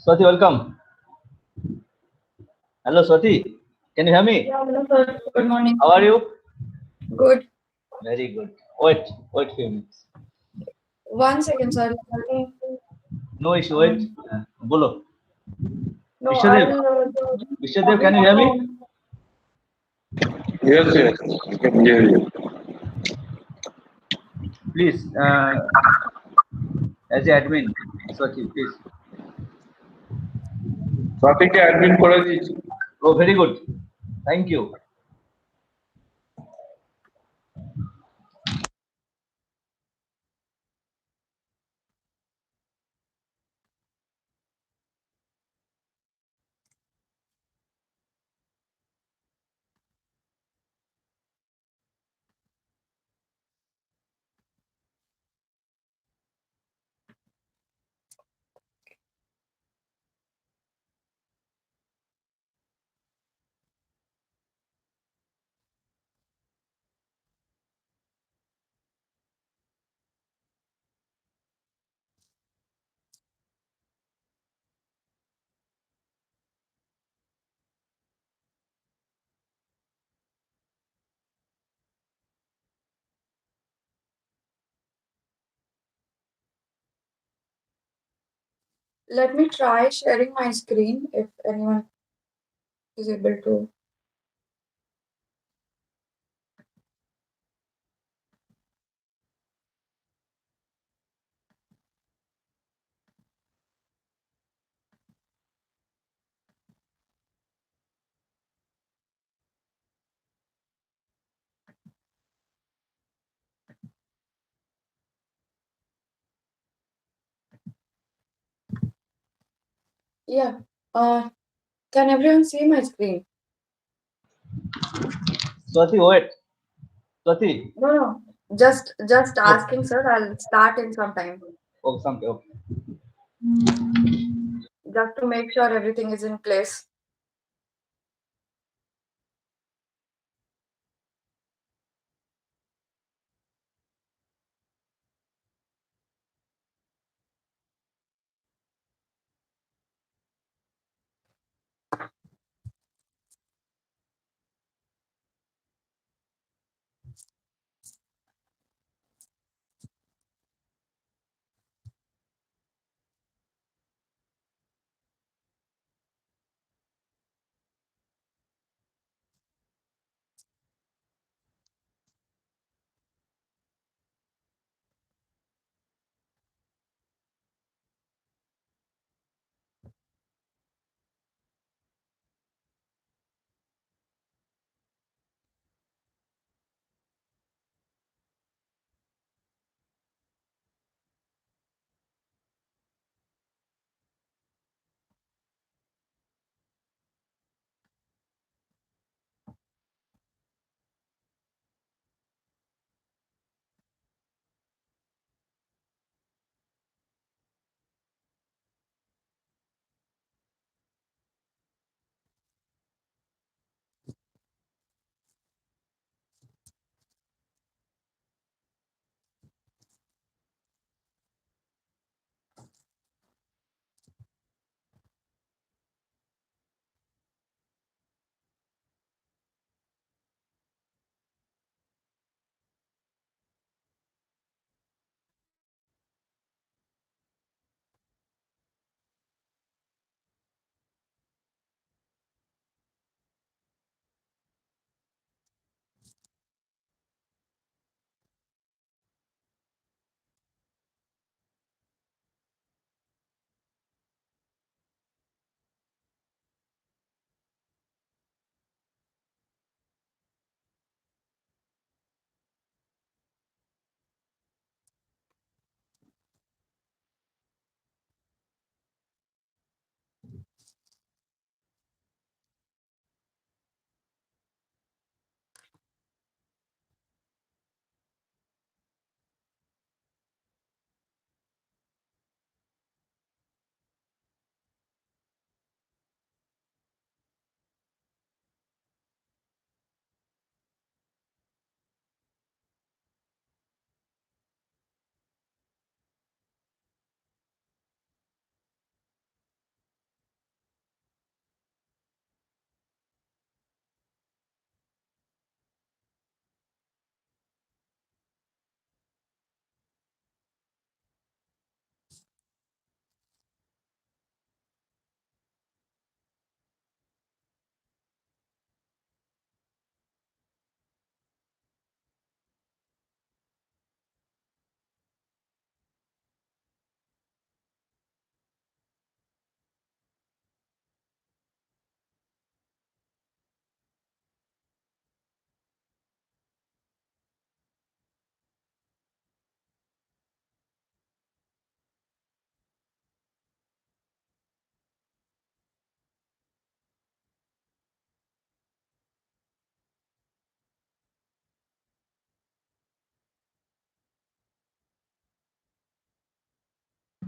Swati, welcome. Hello, Swati. Can you hear me? Yeah, hello, sir. Good morning. How are you? Good. Very good. Wait few minutes. 1 second, sir. No issue. Wait. Bolo. No, Vishwadev. Vishwadev, can you hear me? Yes, yes, I can hear you. Please, as the admin, Swati, please. Swati के admin করে দিয়েছি। Oh, very good. Thank you. Let me try sharing my screen if anyone is able to. Yeah. Can everyone see my screen? Swati, wait. Swati. No. Just asking, sir. I'll start in some time. Oh, something. Okay. Just to make sure everything is in place.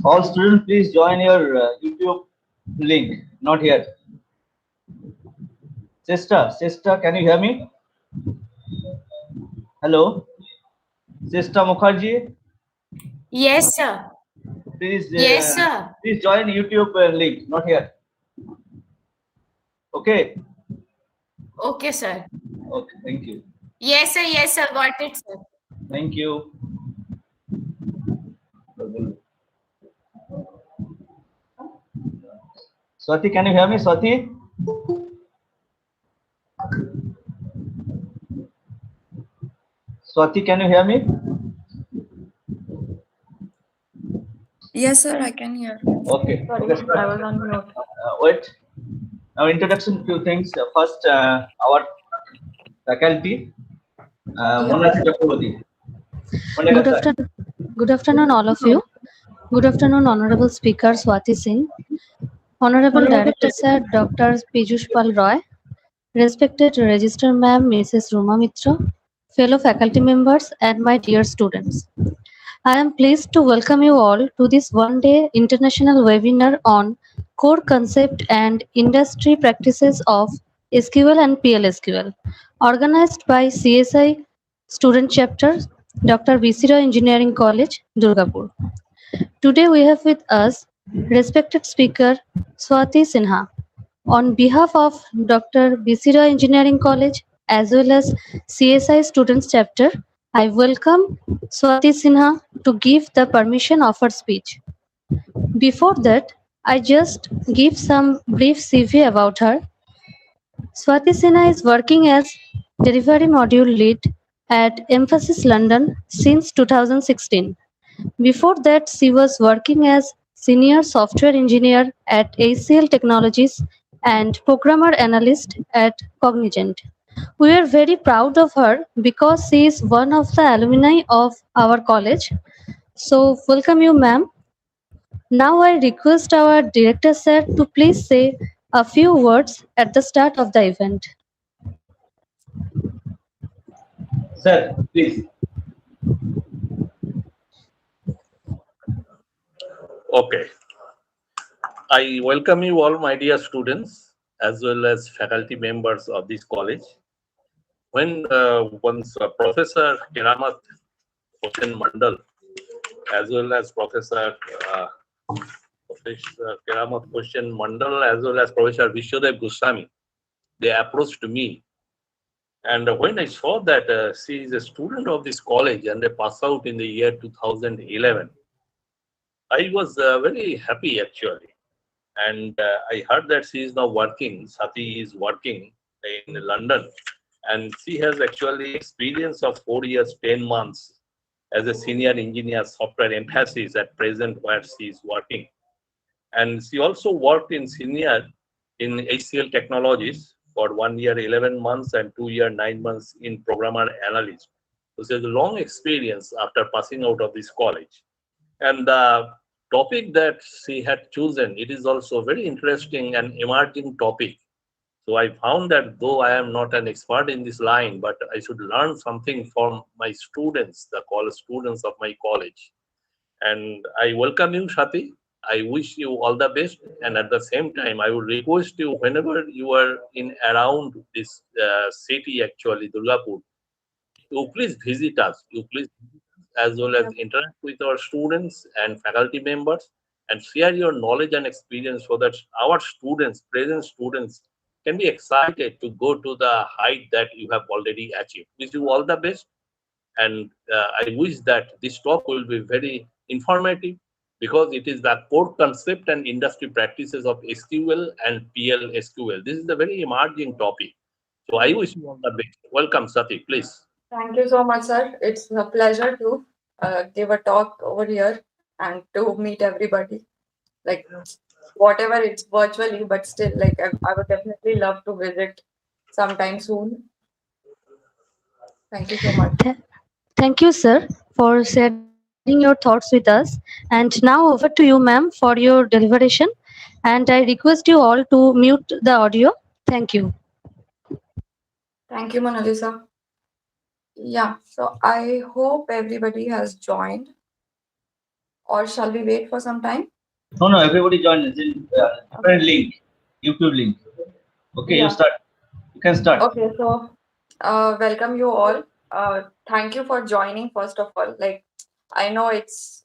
All students, please join your YouTube link. Not here. Sister, can you hear me? Hello, Sister Mukherjee. Yes, sir. Please, Yes, sir. please join YouTube link. Not here. Okay. Okay, sir. Okay. Thank you. Yes, sir. Yes, sir. Got it, sir. Thank you. Swati, can you hear me? Swati? Swati, can you hear me? Yes, sir, I can hear. Okay. Sorry, Okay. I was on mute. Wait. Now, introduction to things. First, our faculty. Mona Chakraborty. Good afternoon, good afternoon, all of you. Good afternoon, Honorable Speaker Swati Singh, Honorable Director Sir Dr. Piyush Pal Roy, respected Register Ma'am Mrs. Ruma Mitra, fellow faculty members, and my dear students. I am pleased to welcome you all to this one-day international webinar on core concept and industry practices of SQL and PL SQL, organized by CSI Student Chapter, Dr. B.C. Roy Engineering College, Durgapur. Today we have with us respected speaker Swati Sinha. On behalf of Dr. B.C. Roy Engineering College as well as CSI Students Chapter, I welcome Swati Sinha to give the permission of her speech. Before that, I just give some brief CV about her. Swati Sinha is working as Delivery Module Lead at Emphasis London since 2016. Before that, she was working as Senior Software Engineer at ACL Technologies and Programmer Analyst at Cognizant. We are very proud of her because she is one of the alumni of our college. So, welcome you, ma'am. Now, I request our director, sir, to please say a few words at the start of the event. Sir, please. Okay. I welcome you all, my dear students, as well as faculty members of this college. When once Professor Keramat Hossein Mandal, as well as Professor Keramat Hossein Mandal, as well as Professor Vishwadev Goswami, they approached me. And when I saw that she is a student of this college and they pass out in the year 2011, I was very happy actually. And I heard that she is now working, Sati is working in London, and she has actually experience of 4 years, 10 months as a senior engineer software emphasis at present where she is working. And she also worked in senior in HCL Technologies for 1 year, 11 months and 2 year, 9 months in programmer analyst. So she has a long experience after passing out of this college. And the topic that she had chosen, it is also very interesting and emerging topic. So I found that though I am not an expert in this line, but I should learn something from my students, the college students of my college. And I welcome you, Shati. I wish you all the best. And at the same time, I would request you, whenever you are in around this city, actually, Durgapur, you please visit us. You please as well as interact with our students and faculty members and share your knowledge and experience so that our students, present students, can be excited to go to the height that you have already achieved. Wish you all the best. And I wish that this talk will be very informative because it is the core concept and industry practices of SQL and PL SQL. This is a very emerging topic. So I wish you all the best. Welcome, Sati, please. Thank you so much, sir. It's a pleasure to give a talk over here and to meet everybody. Like, whatever it's virtually, but still, like, I would definitely love to visit sometime soon. Thank you so much. Thank you, sir, for sharing your thoughts with us. And now over to you, ma'am, for your deliberation. And I request you all to mute the audio. Thank you. Thank you, Mona Lisa. Yeah, so I hope everybody has joined. or shall we wait for some time? No, everybody join. It's in different link, YouTube link. Okay, you Yeah. start. You can start. Okay, so welcome you all. Thank you for joining, first of all. Like, I know it's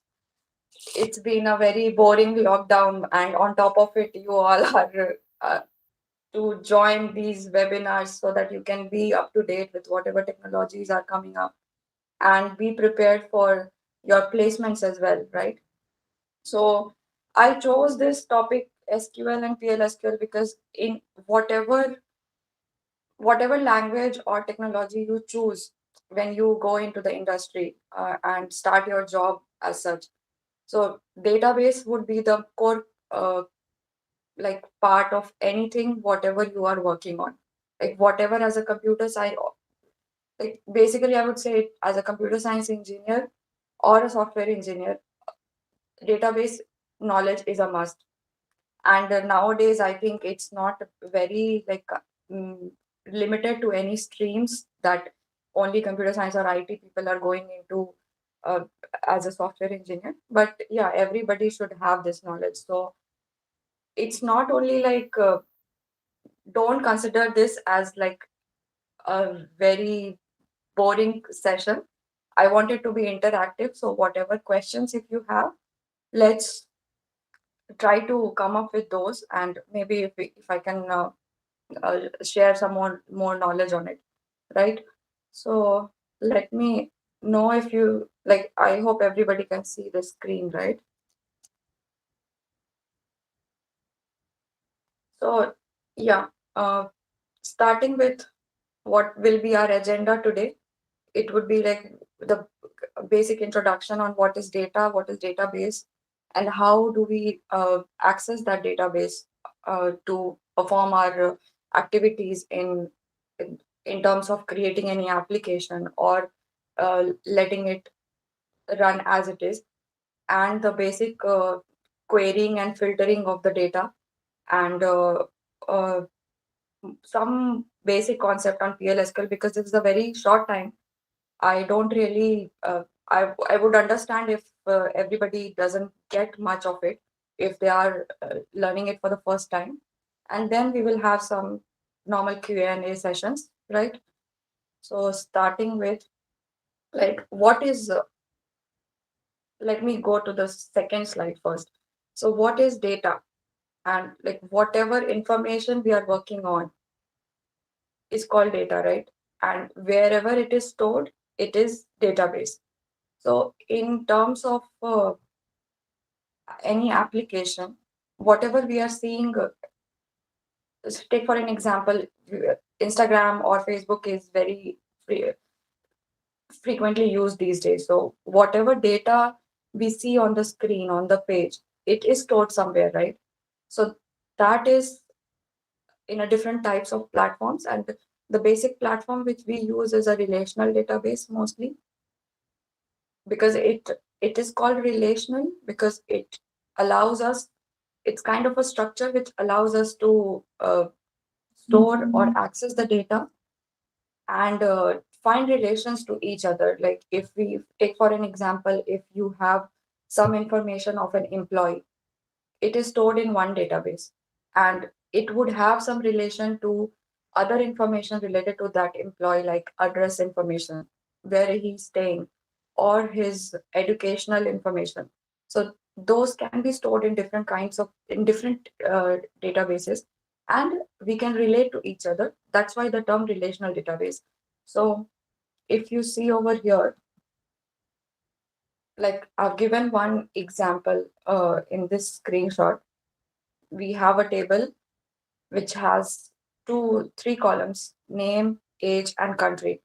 been a very boring lockdown, and on top of it, you all are to join these webinars so that you can be up to date with whatever technologies are coming up and be prepared for your placements as well, right? So I chose this topic SQL and PL because in whatever language or technology you choose when you go into the industry and start your job as such, so database would be the core like part of anything whatever you are working on, like whatever as a computer science, like basically I would say as a computer science engineer or a software engineer, database knowledge is a must. And nowadays I think it's not very like mm, limited to any streams that only computer science or IT people are going into uh, as a software engineer, but yeah, everybody should have this knowledge. So it's not only like don't consider this as like a very boring session. I want it to be interactive, so whatever questions if you have, let's try to come up with those, and maybe if I can share some more knowledge on it, right? So let me know if you like. I hope everybody can see the screen, right? So yeah, starting with what will be our agenda today, it would be like the basic introduction on what is data, what is database, and how do we access that database to perform our activities in terms of creating any application or letting it run as it is, and the basic querying and filtering of the data, and uh, some basic concept on PLSQL, because this is a very short time. I don't really. I would understand if everybody doesn't get much of it if they are learning it for the first time, and then we will have some normal Q&A sessions, right? So starting with like what is. Let me go to the second slide first. So what is data? And like whatever information we are working on is called data, right? And wherever it is stored, it is database. So in terms of any application, whatever we are seeing, take for an example, Instagram or Facebook is very frequently used these days. So whatever data we see on the screen, on the page, it is stored somewhere, right? So that is in a different types of platforms, and the basic platform which we use is a relational database mostly, because it is called relational because it allows us, it's kind of a structure which allows us to store or access the data and find relations to each other. Like if we take for an example, if you have some information of an employee, it is stored in one database, and it would have some relation to other information related to that employee, like address information, where he's staying, or his educational information. So those can be stored in different kinds of in different databases, and we can relate to each other. That's why the term relational database. So if you see over here, like I've given one example in this screenshot. We have a table which has three columns: name, age, and country.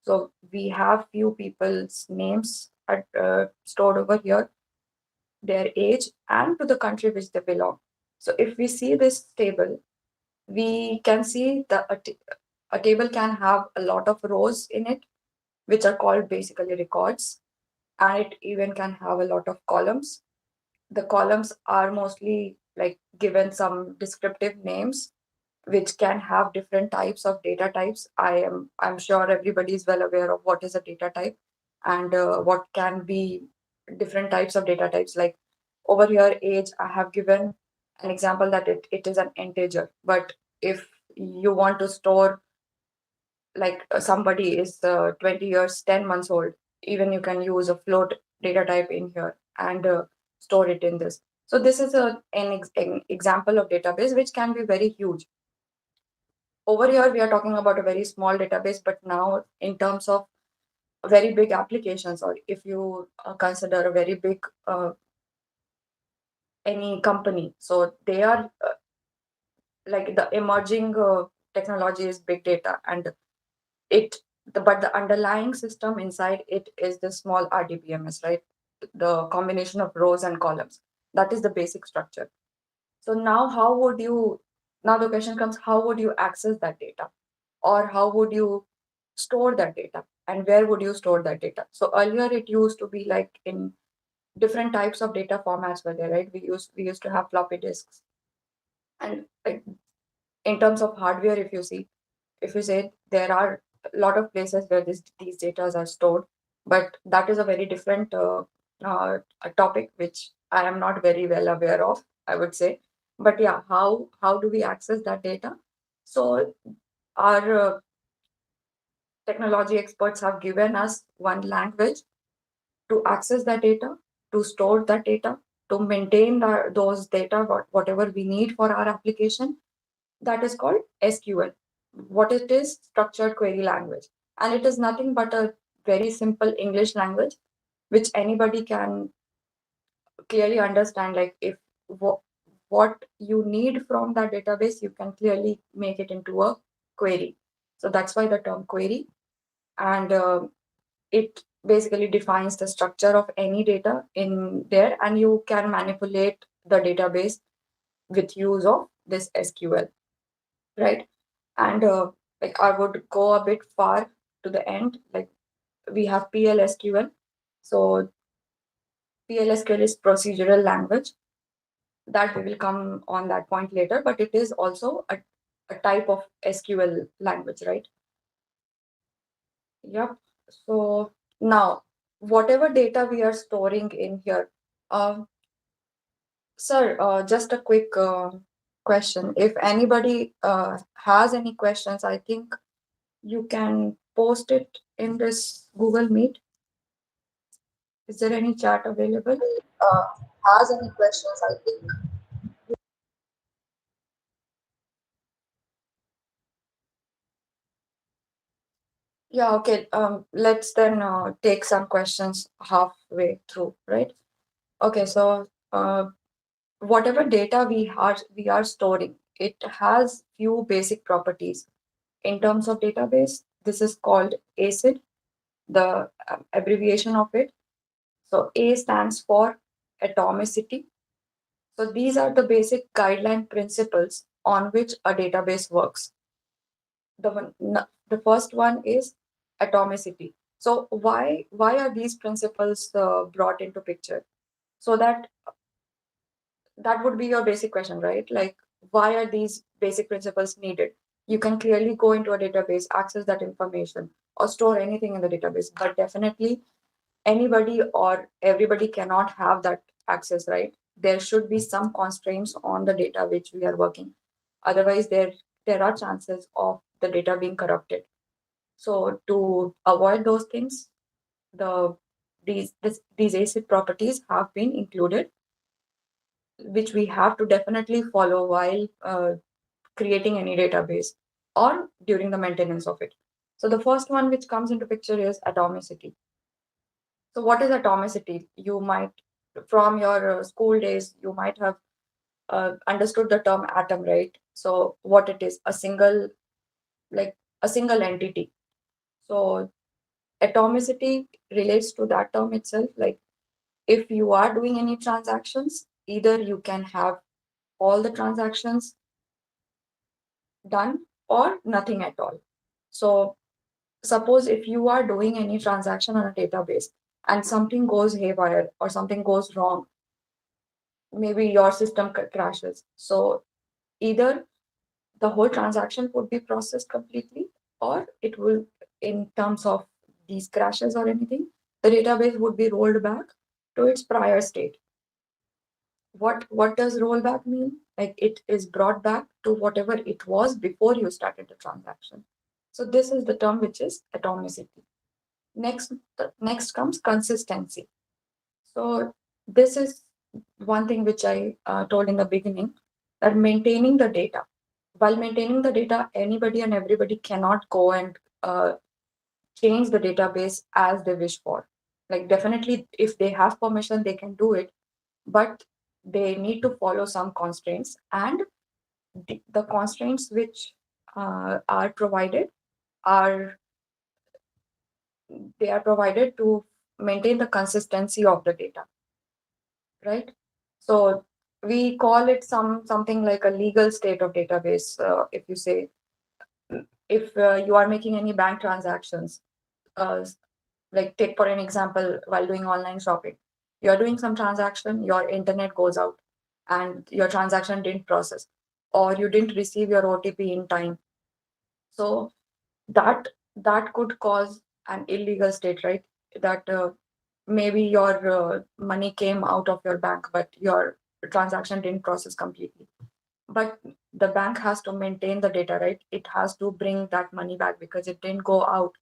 So we have few people's names stored over here, their age, and to the country which they belong. So if we see this table, we can see that a table can have a lot of rows in it, which are called basically records, and it even can have a lot of columns. The columns are mostly like given some descriptive names which can have different types of data types. I'm sure everybody is well aware of what is a data type and what can be different types of data types. Like over here, age, I have given an example that it is an integer. But if you want to store, like somebody is 20 years, 10 months old, even you can use a float data type in here and store it in this. So this is an example of database which can be very huge. Over here, we are talking about a very small database, but now in terms of very big applications, or if you consider a very big any company, so they are like the emerging technology is big data, and but the underlying system inside it is the small RDBMS, right? The combination of rows and columns. That is the basic structure. So now now the question comes, how would you access that data? Or how would you store that data? And where would you store that data? So earlier it used to be like in different types of data formats were there, right? We used to have floppy disks. And like, in terms of hardware, if you say there are a lot of places where these data are stored, but that is a very different a topic which I am not very well aware of, I would say. But yeah, how do we access that data? So our technology experts have given us one language to access that data, to store that data, to maintain those data, whatever we need for our application. That is called SQL. What it is? Structured query language. And it is nothing but a very simple English language which anybody can clearly understand. Like if what you need from that database, you can clearly make it into a query. So that's why the term query. And it basically defines the structure of any data in there, and you can manipulate the database with use of this SQL, right? And like I would go a bit far to the end. Like we have PLSQL. So PLSQL is procedural language. That we will come on that point later, but it is also a type of SQL language, right? Yep. So now, whatever data we are storing in here, sir, just a quick question. If anybody has any questions, I think you can post it in this Google Meet. Is there any chat available? Has any questions, I think. Yeah, okay. Let's then take some questions halfway through, right? Okay, so whatever data we are storing, it has few basic properties. In terms of database, this is called ACID, the abbreviation of it. So A stands for atomicity. So these are the basic guideline principles on which a database works. The first one is atomicity. So why are these principles brought into picture? So that would be your basic question, right? Like, why are these basic principles needed? You can clearly go into a database, access that information, or store anything in the database, but definitely anybody or everybody cannot have that access, right? There should be some constraints on the data which we are working. Otherwise, there are chances of the data being corrupted. So to avoid those things, these ACID properties have been included, which we have to definitely follow while creating any database or during the maintenance of it. So the first one which comes into picture is atomicity. So what is atomicity? You might, from your school days, you might have understood the term atom, right? So what it is, like a single entity. So atomicity relates to that term itself. Like if you are doing any transactions, either you can have all the transactions done or nothing at all. So suppose if you are doing any transaction on a database and something goes haywire or something goes wrong, maybe your system crashes. So either the whole transaction would be processed completely, or it will, in terms of these crashes or anything, the database would be rolled back to its prior state. What does rollback mean? Like it is brought back to whatever it was before you started the transaction. So this is the term which is atomicity. Next comes consistency. So this is one thing which I told in the beginning, that maintaining the data. While maintaining the data, anybody and everybody cannot go and change the database as they wish for. Like definitely, if they have permission, they can do it, but they need to follow some constraints, and the constraints which are provided are provided to maintain the consistency of the data, right? So we call it something like a legal state of database. If you say, if you are making any bank transactions, like take for an example, while doing online shopping, you're doing some transaction, your internet goes out and your transaction didn't process, or you didn't receive your OTP in time. So that could cause an illegal state, right? That maybe your money came out of your bank, but your transaction didn't process completely. But the bank has to maintain the data, right? It has to bring that money back because it didn't go out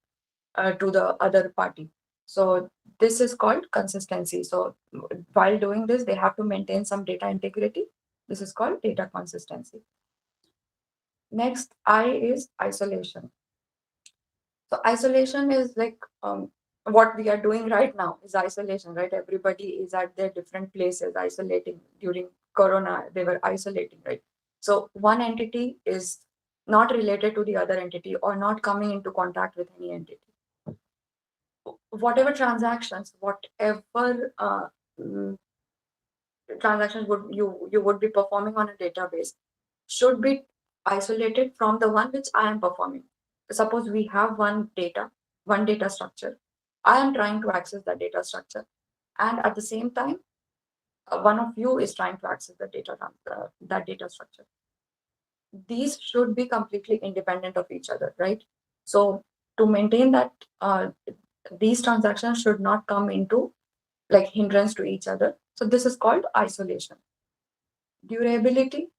to the other party. So this is called consistency. So while doing this, they have to maintain some data integrity. This is called data consistency. Next, I is isolation. So isolation is like what we are doing right now is isolation, right? Everybody is at their different places isolating. During Corona, they were isolating, right? So one entity is not related to the other entity or not coming into contact with any entity. Whatever transactions, whatever transactions would you would be performing on a database should be isolated from the one which I am performing. Suppose we have one data structure. I am trying to access that data structure, and at the same time, one of you is trying to access the that data structure. These should be completely independent of each other, right? So to maintain that, these transactions should not come into like hindrance to each other. So this is called isolation. Durability.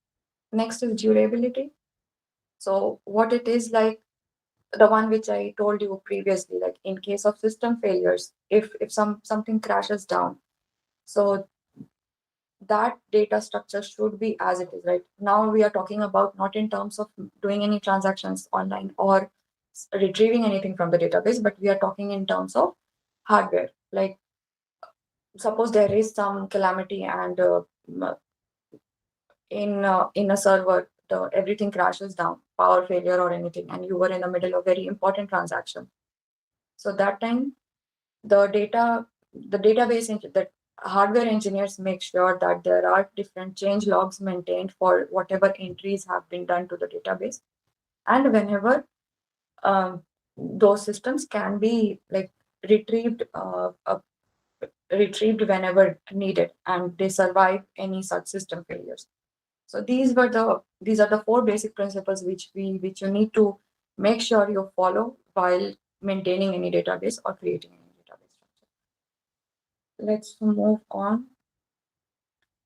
Next is durability. So what it is, like the one which I told you previously, like in case of system failures, if something crashes down, so that data structure should be as it is, right? Now we are talking about not in terms of doing any transactions online or retrieving anything from the database, but we are talking in terms of hardware. Like suppose there is some calamity and in a server, everything crashes down, power failure or anything, and you were in the middle of very important transaction. So that time, the hardware engineers make sure that there are different change logs maintained for whatever entries have been done to the database, and whenever those systems can be like retrieved whenever needed, and they survive any such system failures. So these are the four basic principles which you need to make sure you follow while maintaining any database or creating any database structure. Let's move on.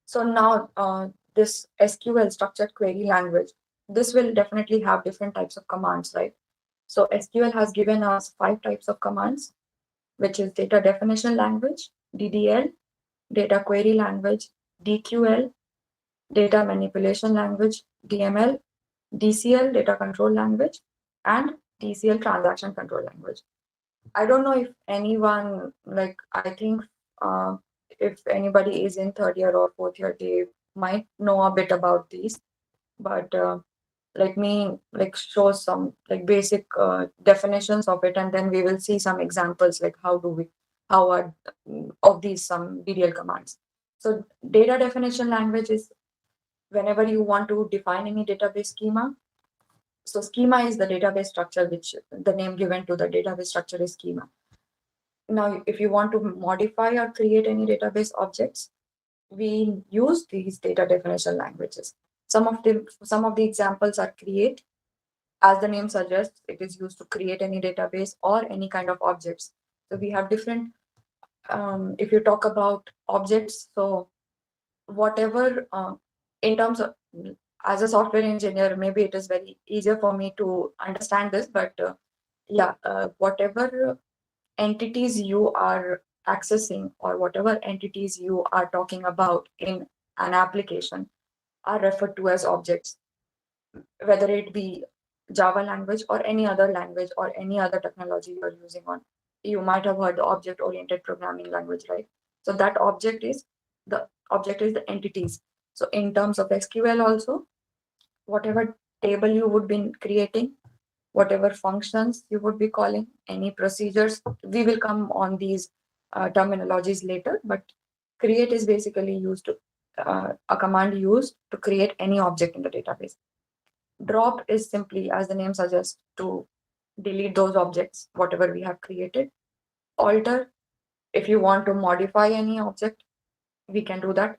So now this SQL, structured query language, this will definitely have different types of commands, right? So SQL has given us 5 types of commands, which is data definition language, DDL, data query language, DQL, data manipulation language, DML, DCL, data control language, and DCL, transaction control language. I don't know if anyone, like, I think if anybody is in 3rd year or 4th year, they might know a bit about these, but let me like show some like basic definitions of it, and then we will see some examples like how are of these some DDL commands. So data definition language is whenever you want to define any database schema. So schema is the database structure, which the name given to the database structure is schema. Now, if you want to modify or create any database objects, we use these data definition languages. Some of the examples are create. As the name suggests, it is used to create any database or any kind of objects. So we have different if you talk about objects, so whatever in terms of, as a software engineer, maybe it is very easier for me to understand this, but whatever entities you are accessing or whatever entities you are talking about in an application are referred to as objects, whether it be Java language or any other language or any other technology you're using on. You might have heard the object-oriented programming language, right? So that object is the entities. So in terms of SQL also, whatever table you would be creating, whatever functions you would be calling, any procedures, we will come on these terminologies later, but create is basically used to a command used to create any object in the database. Drop is simply, as the name suggests, to delete those objects, whatever we have created. Alter, if you want to modify any object, we can do that.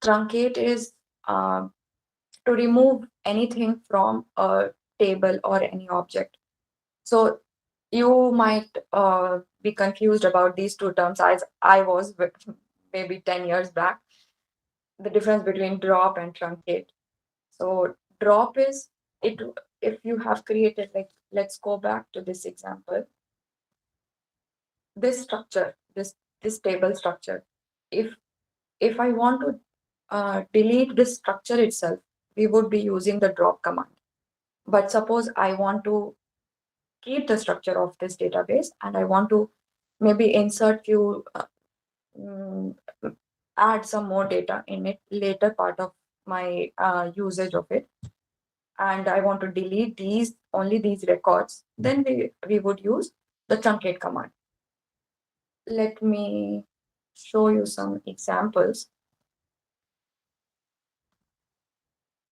Truncate is to remove anything from a table or any object. So you might be confused about these two terms, as I was maybe 10 years back, the difference between drop and truncate. So drop is it if you have created, like, let's go back to this example. This structure, this table structure, if I want to delete this structure itself, we would be using the drop command. But suppose I want to keep the structure of this database and I want to maybe insert few add some more data in it later part of my usage of it, and I want to delete only these records, then we would use the truncate command. Let me show you some examples.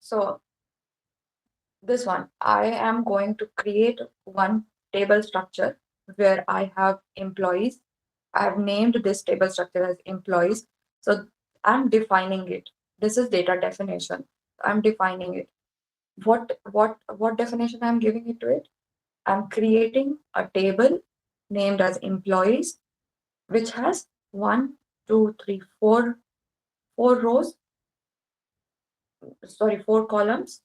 So this one, I am going to create one table structure where I have employees. I have named this table structure as employees. So I'm defining it. This is data definition. I'm defining it. What definition I'm giving it to it? I'm creating a table named as employees, which has 1, 2, 3, 4 rows. Sorry, 4 columns.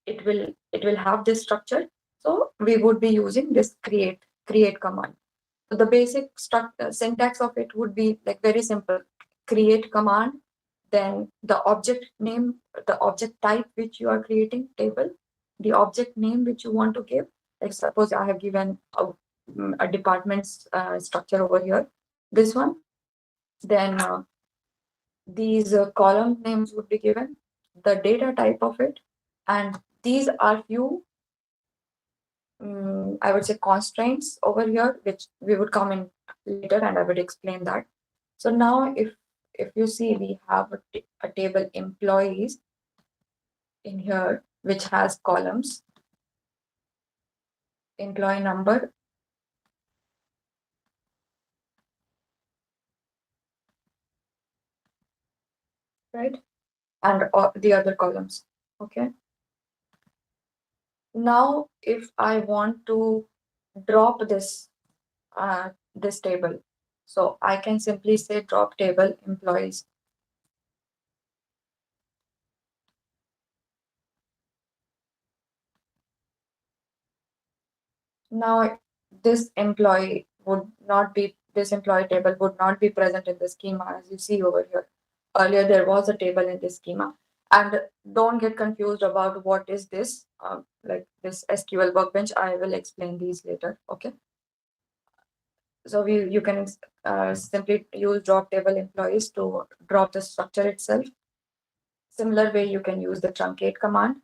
It will have this structure. So we would be using this create command. So the basic syntax of it would be like very simple: create command, then the object name, the object type which you are creating, table, the object name which you want to give. Like suppose I have given a department's structure over here, this one. Then these column names would be given, the data type of it, and these are few I would say constraints over here, which we would come in later and I would explain that. So now if you see, we have a table employees in here, which has columns, employee number, right? And the other columns, okay? Now, if I want to drop this table, so I can simply say drop table employees. Now, this employee this employee table would not be present in the schema as you see over here. Earlier, there was a table in this schema. And don't get confused about what is this, like this SQL workbench. I will explain these later, okay? So you can simply use drop table employees to drop the structure itself. Similar way, you can use the truncate command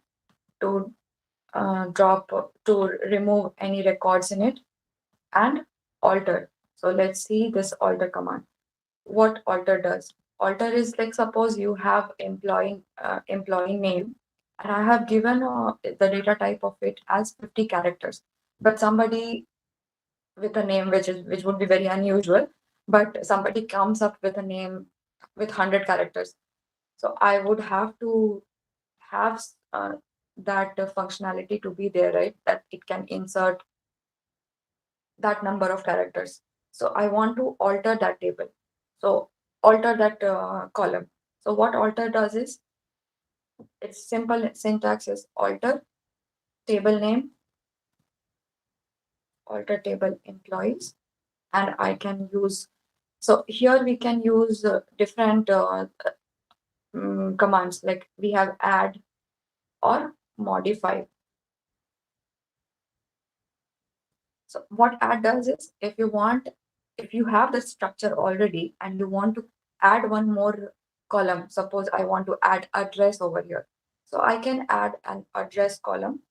to remove any records in it, and alter. So let's see this alter command. What alter does? Alter is like, suppose you have employee name, and I have given the data type of it as 50 characters, but somebody with a name which would be very unusual, but somebody comes up with a name with 100 characters. So I would have to have that functionality to be there, right? That it can insert that number of characters. So I want to alter that table. So alter that column. So what alter does is, its simple syntax is alter table name, alter table employees, and I can use, so here we can use different commands, like we have add or modify. So what add does is, if you have the structure already and you want to add one more column, suppose I want to add address over here. So I can add an address column,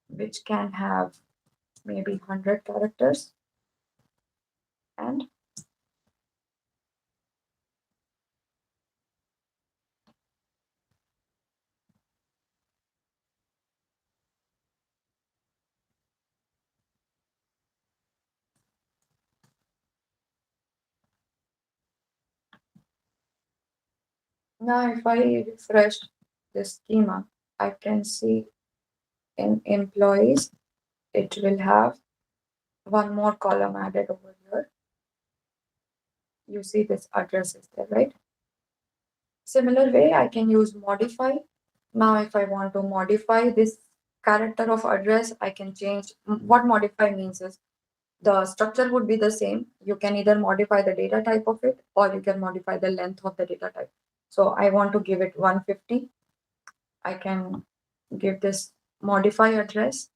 which can have maybe 100 characters. And now if I refresh this schema, I can see in employees, it will have one more column added over here. You see this address is there, right? Similar way, I can use modify. Now, if I want to modify this character of address, I can change. What modify means is, the structure would be the same. You can either modify the data type of it, or you can modify the length of the data type. So I want to give it 150. I can give this modify address,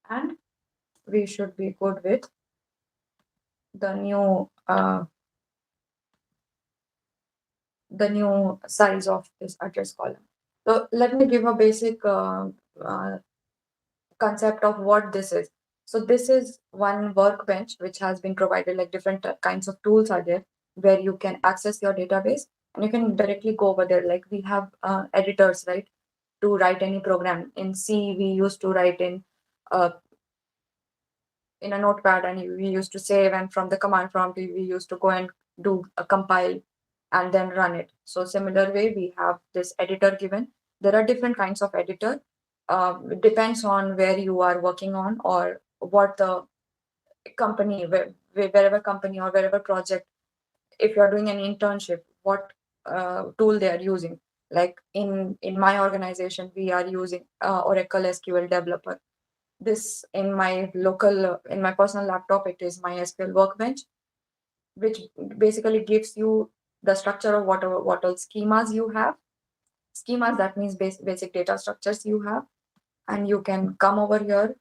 and we should be good with the new size of this address column. So let me give a basic concept of what this is. So this is one workbench which has been provided, like different kinds of tools are there where you can access your database and you can directly go over there. Like we have editors, right, to write any program. In C, we used to write in a notepad, and we used to save, and from the command prompt we used to go and do a compile and then run it. So similar way, we have this editor given. There are different kinds of editor. It depends on where you are working on, or what the company, wherever company or wherever project, if you're doing an internship, what tool they are using. Like in my organization, we are using Oracle SQL Developer. This in my in my personal laptop, it is my SQL Workbench, which basically gives you the structure of what all schemas you have. Schemas, that means basic data structures you have, and you can come over here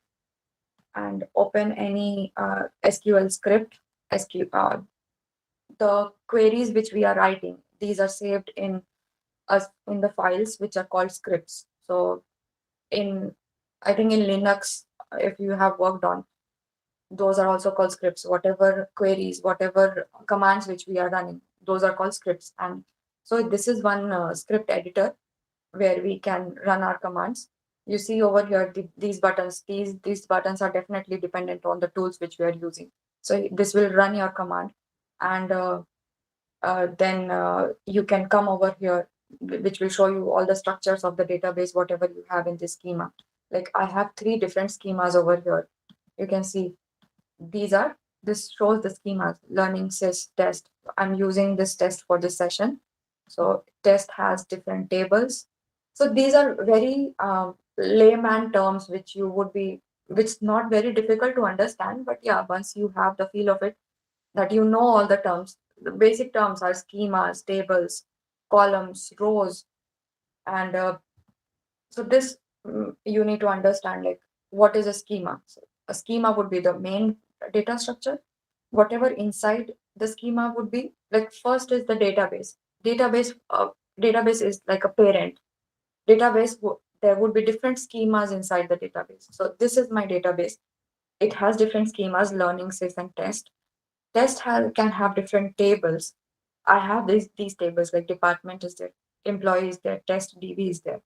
and open any SQL script. The queries which we are writing, these are saved in the files which are called scripts. So I think in Linux, if you have worked on, those are also called scripts. Whatever queries, whatever commands which we are running, those are called scripts. And so this is one script editor where we can run our commands. You see over here, these buttons, these buttons are definitely dependent on the tools which we are using. So this will run your command, and then you can come over here, which will show you all the structures of the database, whatever you have in this schema. Like I have 3 different schemas over here. You can see this shows the schemas: learning, sys, test. I'm using this test for this session. So test has different tables. So these are very layman terms which which not very difficult to understand, but yeah, once you have the feel of it, that you know all the terms. The basic terms are schemas, tables, columns, rows, and so this you need to understand, like what is a schema. So a schema would be the main data structure. Whatever inside the schema would be, like first is the database. Database is like a parent. There would be different schemas inside the database. So this is my database. It has different schemas: learning, sys, and test. Can have different tables. I have these tables, like department is there, employee is there, test DB is there.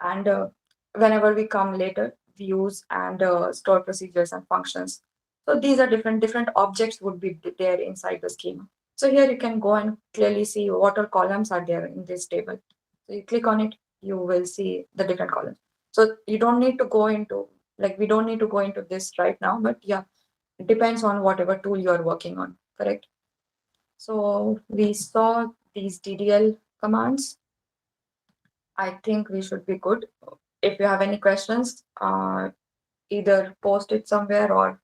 And whenever we come later, views and store procedures and functions. So these are different objects would be there inside the schema. So here you can go and clearly see what all columns are there in this table. So you click on it, you will see the different columns. So you don't need to go into Like we don't need to go into this right now, but yeah, it depends on whatever tool you're working on, correct? So we saw these DDL commands. I think we should be good. If you have any questions, either post it somewhere or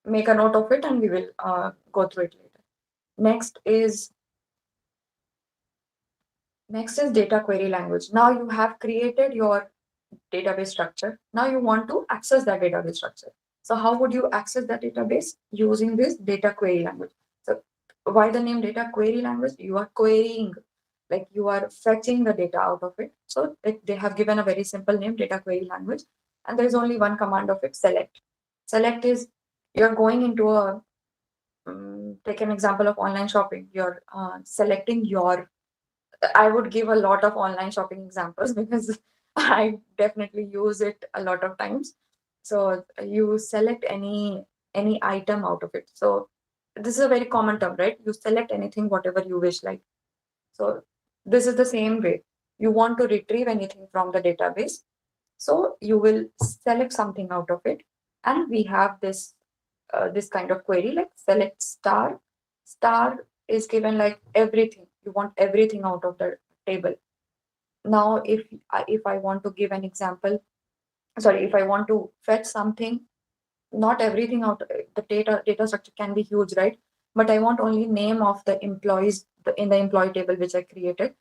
make a note of it and we will go through it later. Next is data query language. Now you have created your database structure. Now you want to access that database structure. So how would you access that database? Using this data query language. So why the name data query language? You are querying, like you are fetching the data out of it. So they have given a very simple name, data query language. And there is only one command of it, select. Select is you're going into a, take an example of online shopping. You're selecting your, I would give a lot of online shopping examples because I definitely use it a lot of times. So you select any item out of it. So this is a very common term, right? You select anything, whatever you wish, like. So this is the same way. You want to retrieve anything from the database. So you will select something out of it. And we have this this kind of query like select star. Star is given like everything. You want everything out of the table. Now, if I want to give an example, sorry, if I want to fetch something, not everything out the data structure can be huge, right? But I want only name of the employees in the employee table which I created.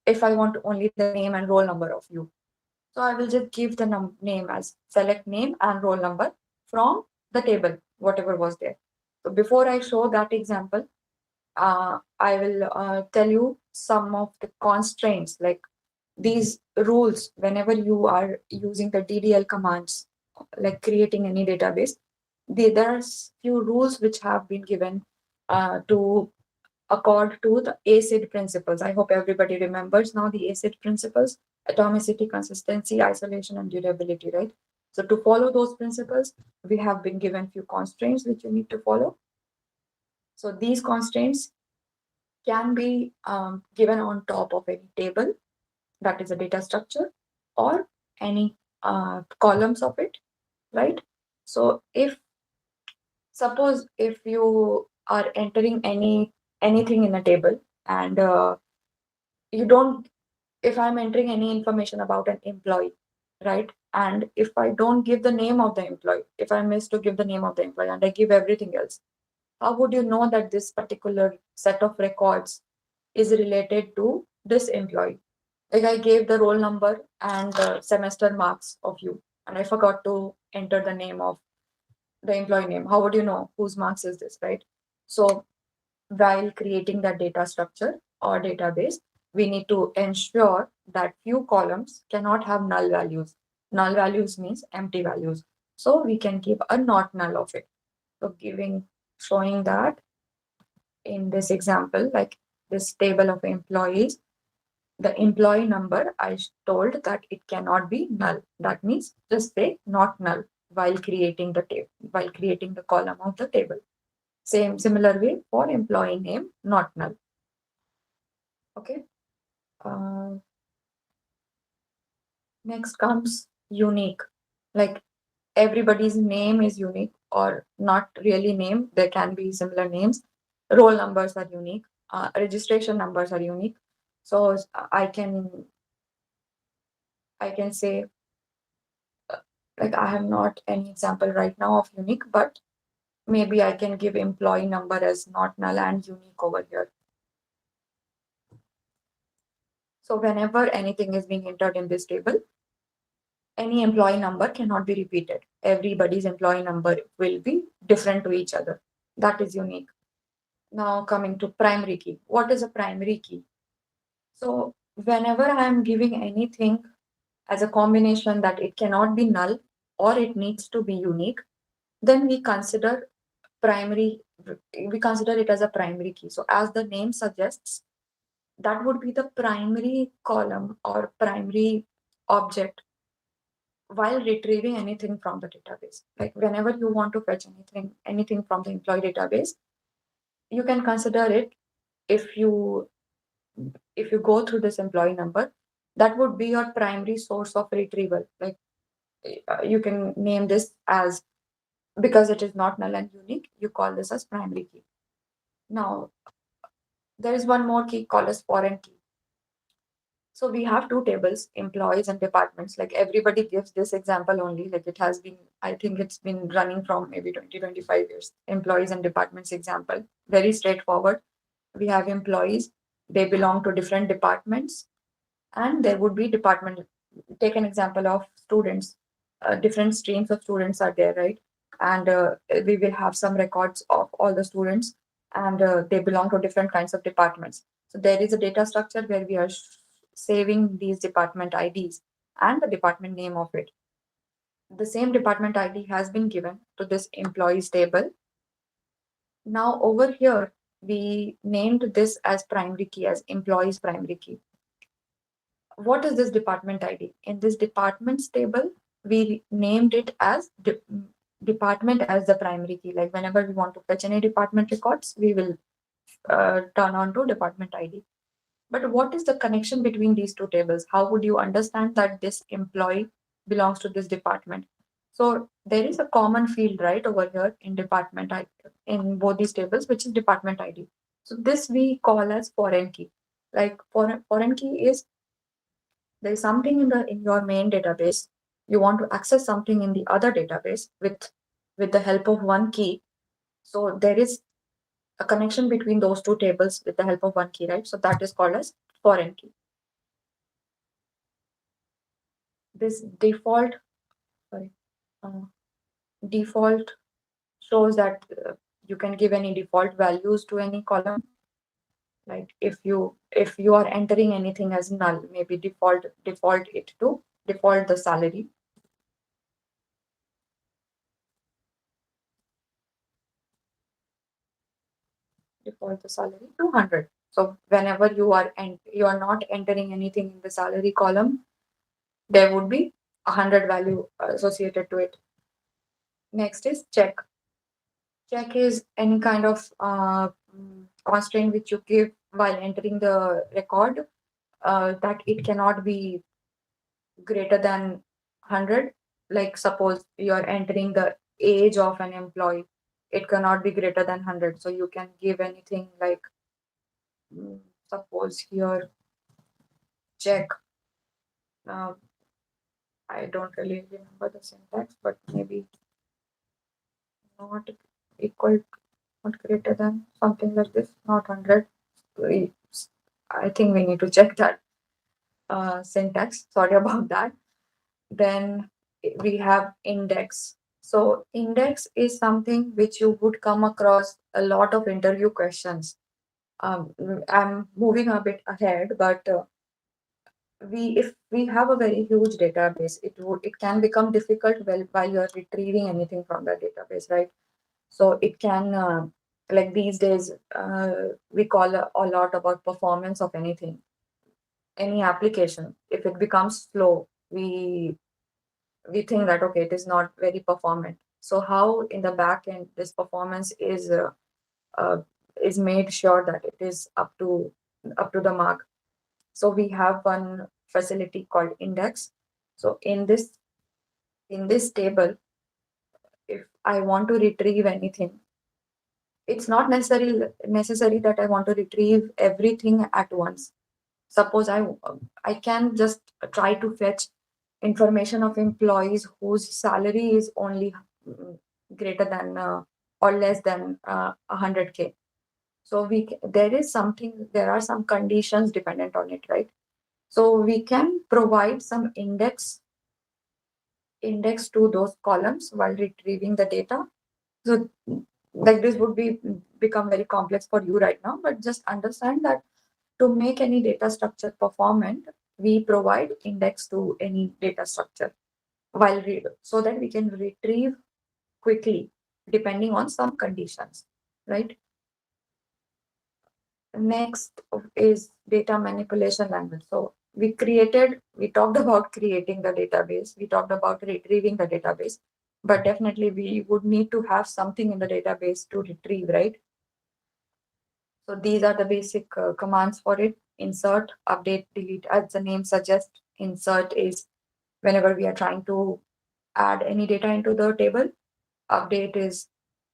If I want only the name and roll number of you, so I will just give the name as select name and roll number from the table, whatever was there. So before I show that example, I will tell you some of the constraints, like these rules whenever you are using the DDL commands, like creating any database. There are few rules which have been given to accord to the ACID principles. I hope everybody remembers now the ACID principles: atomicity, consistency, isolation, and durability, right? So to follow those principles, we have been given few constraints which you need to follow. So these constraints can be given on top of any table, that is a data structure, or any columns of it, right? So if suppose if you are entering anything in a table and you don't, if I'm entering any information about an employee, right? And if I don't give the name of the employee, if I miss to give the name of the employee and I give everything else, how would you know that this particular set of records is related to this employee? Like I gave the roll number and the semester marks of you, and I forgot to enter the name of the employee name. How would you know whose marks is this, right? So while creating that data structure or database, we need to ensure that few columns cannot have null values. Null values means empty values. So we can give a not null of it. So showing that in this example, like this table of employees, the employee number, I told that it cannot be null. That means just say not null while creating the table, while creating the column of the table. Similar way for employee name, not null. Okay. Next comes unique. Like everybody's name is unique, or not really name. There can be similar names. Roll numbers are unique. Registration numbers are unique. So I can say, like I have not any example right now of unique, but maybe I can give employee number as not null and unique over here. So whenever anything is being entered in this table, any employee number cannot be repeated. Everybody's employee number will be different to each other. That is unique. Now coming to primary key. What is a primary key? So whenever I am giving anything as a combination that it cannot be null or it needs to be unique, then we consider it as a primary key. So as the name suggests, that would be the primary column or primary object while retrieving anything from the database. Like whenever you want to fetch anything from the employee database, you can consider it. If you go through this employee number, that would be your primary source of retrieval. Like you can name this as, because it is not null and unique, you call this as primary key. Now, there is one more key called as foreign key. So we have two tables, employees and departments. Like everybody gives this example only, like it has been, I think it's been running from maybe 20-25 years. Employees and departments example, very straightforward. We have employees, they belong to different departments, and there would be department. Take an example of students. Different streams of students are there, right? And we will have some records of all the students, and they belong to different kinds of departments. So there is a data structure where we are saving these department IDs and the department name of it. The same department ID has been given to this employees table. Now over here, we named this as primary key, as employees primary key. What is this department ID? In this departments table, we named it as department as the primary key. Like whenever we want to fetch any department records, we will turn on to department ID. But what is the connection between these two tables? How would you understand that this employee belongs to this department? So there is a common field right over here in department ID, in both these tables, which is department ID. So this we call as foreign key. Like foreign key is, there is something in your main database. You want to access something in the other database with the help of one key. So there is a connection between those two tables with the help of one key, right? So that is called as foreign key. This default shows that you can give any default values to any column. Like if you are entering anything as null, maybe default it to default the salary. Default the salary to 100. So whenever you are not entering anything in the salary column, there would be 100 value associated to it. Next is check. Check is any kind of constraint which you give while entering the record, that it cannot be greater than 100. Like suppose you are entering the age of an employee, it cannot be greater than 100. So you can give anything like, suppose here, check. I don't really remember the syntax, but maybe not equal, not greater than, something like this, not 100. I think we need to check that syntax. Sorry about that. Then we have index. So index is something which you would come across a lot of interview questions. I'm moving a bit ahead, but if we have a very huge database, it can become difficult while you're retrieving anything from the database, right? So it can, like these days, we call a lot about performance of anything, any application. If it becomes slow, we think that okay, it is not very performant. So how in the back end this performance is made sure that it is up to the mark. So we have one facility called index. So in this table, if I want to retrieve anything, it's not necessary that I want to retrieve everything at once. Suppose I can just try to fetch information of employees whose salary is only greater than or less than 100K. So there are some conditions dependent on it, right? So we can provide some index to those columns while retrieving the data. So like this would become very complex for you right now, but just understand that to make any data structure performant, we provide index to any data structure so that we can retrieve quickly depending on some conditions, right? Next is data manipulation language. So we talked about creating the database, we talked about retrieving the database, but definitely we would need to have something in the database to retrieve, right? So these are the basic commands for it. Insert, update, delete. As the name suggests, insert is whenever we are trying to add any data into the table. Update is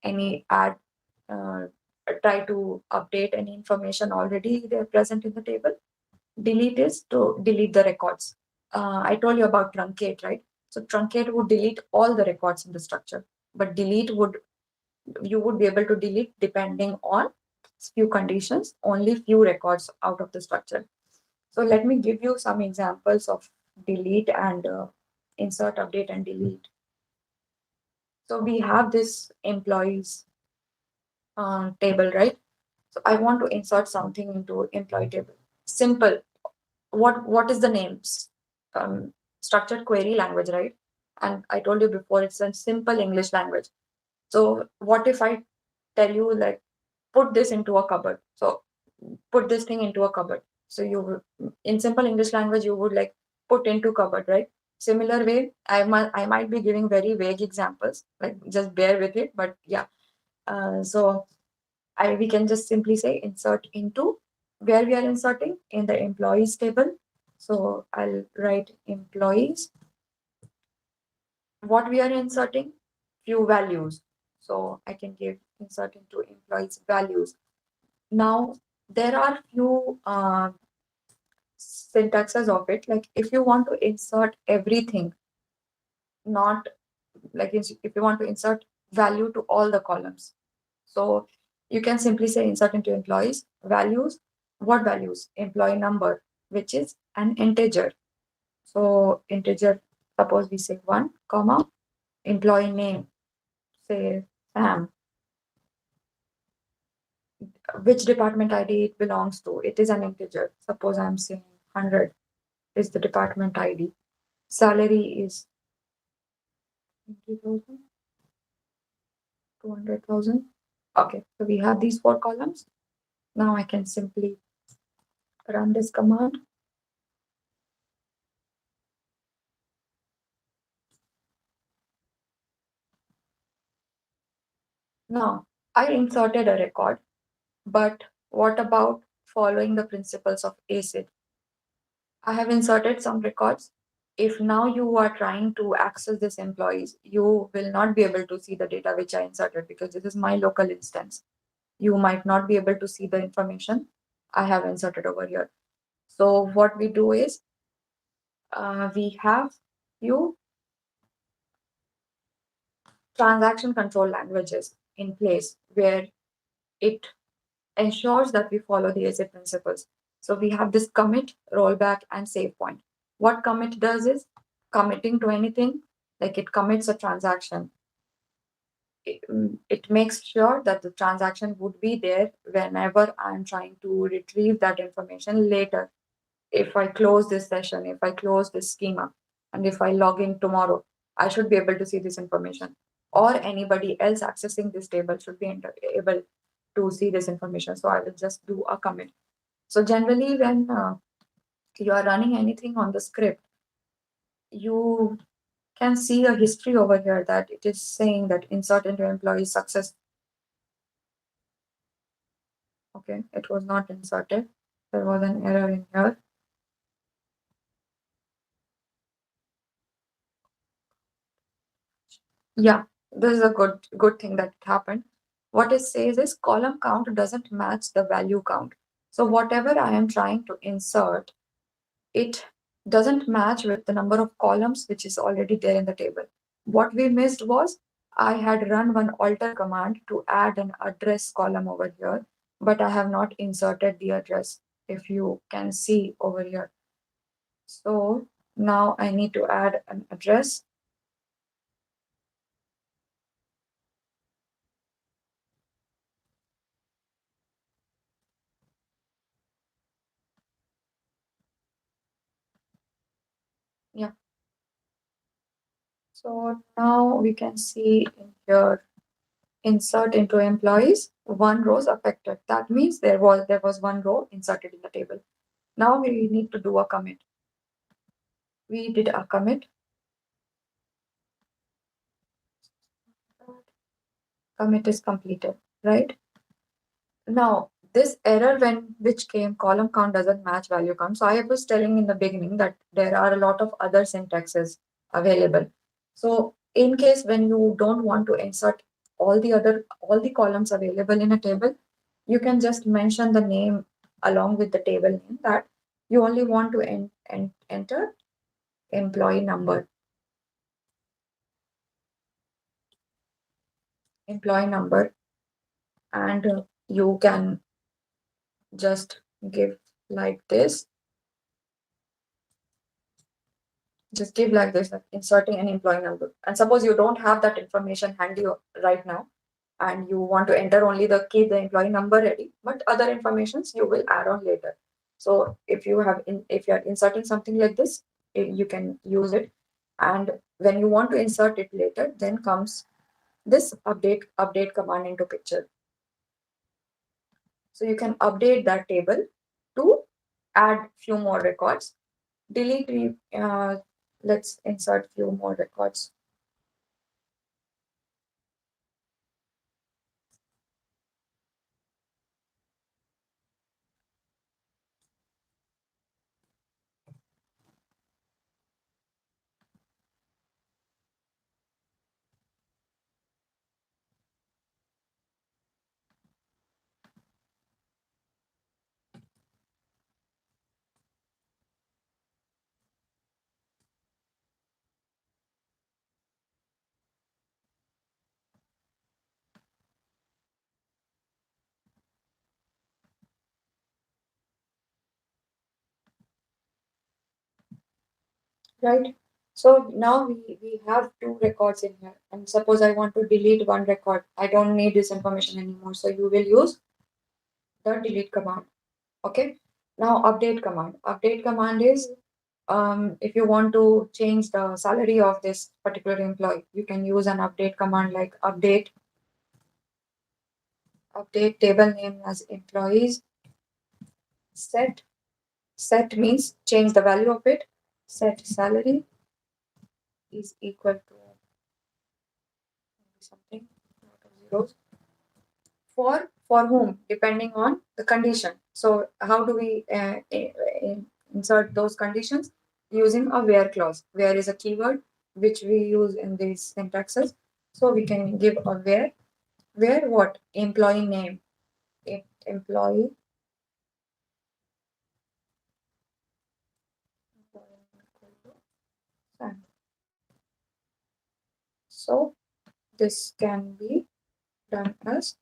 any add, try to update any information already there present in the table. Delete is to delete the records. I told you about truncate, right? So truncate would delete all the records in the structure, but delete would, you would be able to delete depending on few conditions, only few records out of the structure. So let me give you some examples of delete and insert, update, and delete. So we have this employees table, right? So I want to insert something into employee table. Simple. What is the names? Structured query language, right? And I told you before, it's a simple English language. So what if I tell you, like, put this into a cupboard? So put this thing into a cupboard. So you, in simple English language, you would like put into cupboard, right? Similar way, I might be giving very vague examples, like just bear with it. But yeah, so we can just simply say insert into, where we are inserting in the employees table. So I'll write employees. What we are inserting, few values. So I can give insert into employees values. Now there are few syntaxes of it. Like if you want to insert everything, not like if you want to insert value to all the columns, so you can simply say insert into employees values. What values? Employee number, which is an integer. So integer, suppose we say 1, comma, employee name, say Sam. Which department ID it belongs to? It is an integer. Suppose I'm saying 100 is the department ID. Salary is 20,000, 200,000. Okay, so we have these 4 columns. Now I can simply run this command. Now I inserted a record, but what about following the principles of ACID? I have inserted some records. If now you are trying to access this employees, you will not be able to see the data which I inserted because this is my local instance. You might not be able to see the information I have inserted over here. So what we do is we have few transaction control languages in place where it ensures that we follow the ACID principles. So we have this commit, rollback, and save point. What commit does is committing to anything, like it commits a transaction. It makes sure that the transaction would be there whenever I'm trying to retrieve that information later. If I close this session, if I close this schema, and if I log in tomorrow, I should be able to see this information. Or anybody else accessing this table should be able to see this information. So I will just do a commit. So generally when you are running anything on the script, you can see a history over here that it is saying that insert into employee success. Okay, it was not inserted. There was an error in here. Yeah, this is a good thing that happened. What it says is column count doesn't match the value count. So whatever I am trying to insert, it doesn't match with the number of columns which is already there in the table. What we missed was I had run one alter command to add an address column over here, but I have not inserted the address, if you can see over here. So now I need to add an address. Yeah. So now we can see in here, insert into employees, 1 row is affected. That means there was 1 row inserted in the table. Now we need to do a commit. We did a commit. Commit is completed, right? Now this error which came, column count doesn't match value count. So I was telling in the beginning that there are a lot of other syntaxes available. So in case when you don't want to insert all the columns available in a table, you can just mention the name along with the table name that you only want to enter employee number. And you can just give like this. Just give like this, inserting an employee number. And suppose you don't have that information handy right now, and you want to enter only keep the employee number ready, but other informations you will add on later. So if you are inserting something like this, you can use it. And when you want to insert it later, then comes this update command into picture. So you can update that table to add few more records. Delete, let's insert few more records. Right. So now we have two records in here. And suppose I want to delete one record. I don't need this information anymore. So you will use the delete command. Okay. Now update command. Update command is if you want to change the salary of this particular employee, you can use an update command like update table name as employees. Set means change the value of it. Set salary is equal to something zeros. For whom, depending on the condition. So how do we insert those conditions? Using a where clause. Where is a keyword which we use in these syntaxes. So we can give a where what? Employee name. Employee so this can be done as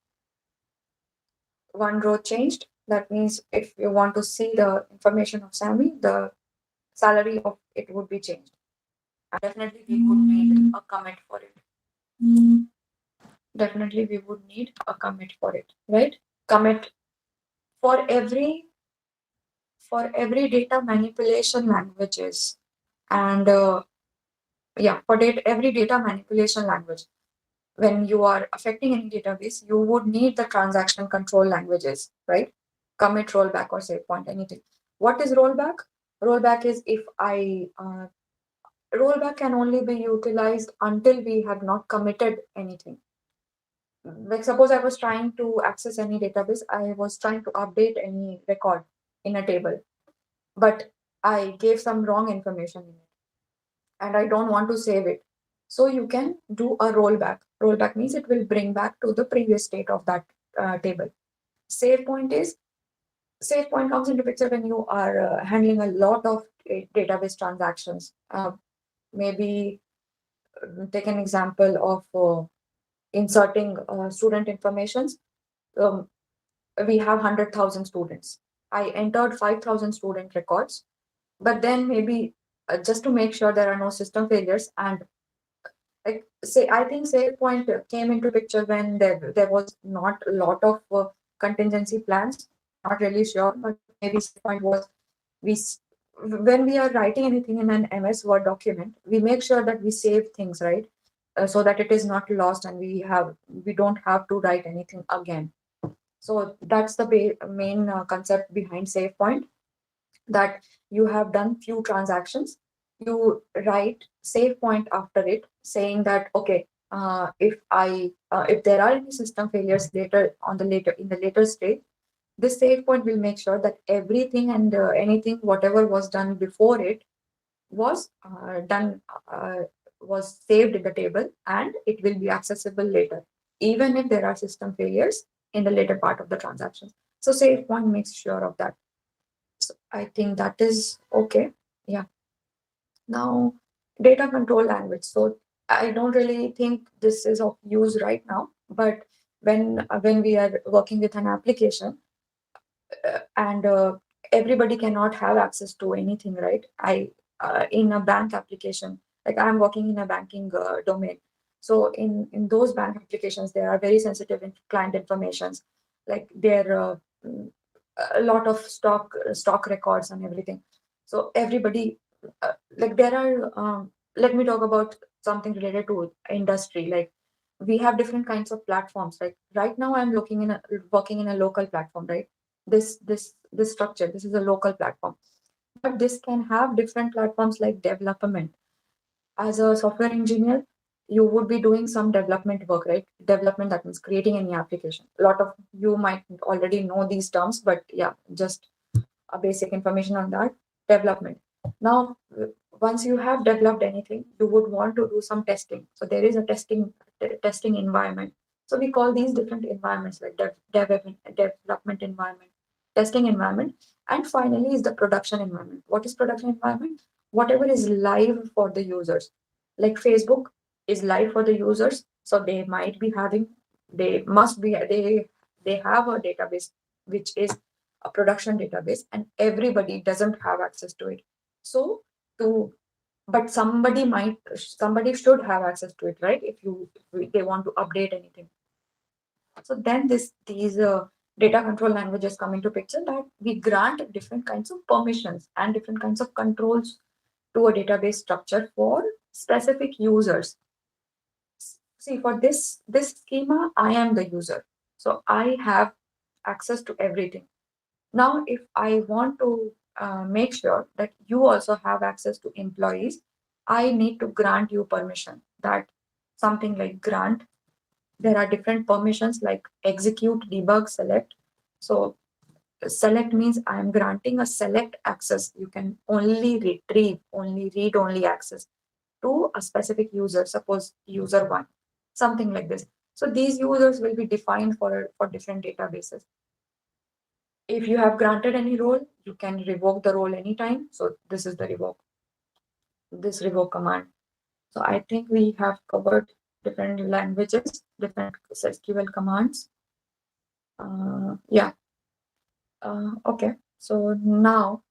one row changed. That means if you want to see the information of Sammy, the salary of it would be changed. And definitely we would need a commit for it. Definitely we would need a commit for it, right? Commit for every data manipulation languages. And every data manipulation language, when you are affecting any database, you would need the transaction control languages, right? Commit, rollback, or save point, anything. What is rollback? Rollback is if rollback can only be utilized until we have not committed anything. Like suppose I was trying to access any database, I was trying to update any record in a table, but I gave some wrong information in it and I don't want to save it. So you can do a rollback. Rollback means it will bring back to the previous state of that table. Save point comes into picture when you are handling a lot of database transactions. Maybe take an example of inserting student informations. We have 100,000 students. I entered 5,000 student records, but then maybe just to make sure there are no system failures, and I think save point came into picture when there was not a lot of contingency plans. I'm not really sure, but maybe save point was when we are writing anything in an MS Word document, we make sure that we save things, right? So that it is not lost and we don't have to write anything again. So that's the main concept behind save point, that you have done few transactions, you write save point after it, saying that okay, if there are any system failures in the later stage, this save point will make sure that everything and anything whatever was done before it was done was saved in the table, and it will be accessible later, even if there are system failures in the later part of the transaction. So SafePoint makes sure of that. So I think that is okay. Yeah. Now, data control language. So I don't really think this is of use right now, but when we are working with an application, and everybody cannot have access to anything, right? In a bank application, like I'm working in a banking domain, so in those bank applications, there are very sensitive client informations, like mm, a lot of stock records and everything. So everybody, like there are let me talk about something related to industry. Like we have different kinds of platforms. Like right now I'm working in a local platform, right? This structure, this is a local platform, but this can have different platforms like development. As a software engineer, you would be doing some development work, right? Development, that means creating any application. A lot of you might already know these terms, but yeah, just a basic information on that. Development. Now, once you have developed anything, you would want to do some testing. So there is a testing environment. So we call these different environments like development environment, testing environment, and finally is the production environment. What is production environment? Whatever is live for the users. Like Facebook is live for the users, so they might be having, they must be, they have a database which is a production database, and everybody doesn't have access to it. So to but somebody should have access to it, right? If they want to update anything. So then these data control languages come into picture, that we grant different kinds of permissions and different kinds of controls to a database structure for specific users. See, for this schema, I am the user, so I have access to everything. Now, if I want to make sure that you also have access to employees, I need to grant you permission. That something like grant. There are different permissions like execute, debug, select. So select means I am granting a select access. You can only retrieve, only read only access to a specific user, suppose user one, something like this. So these users will be defined for different databases. If you have granted any role, you can revoke the role anytime. So this is the revoke command. So I think we have covered different languages, different SQL commands. Yeah. Okay. So now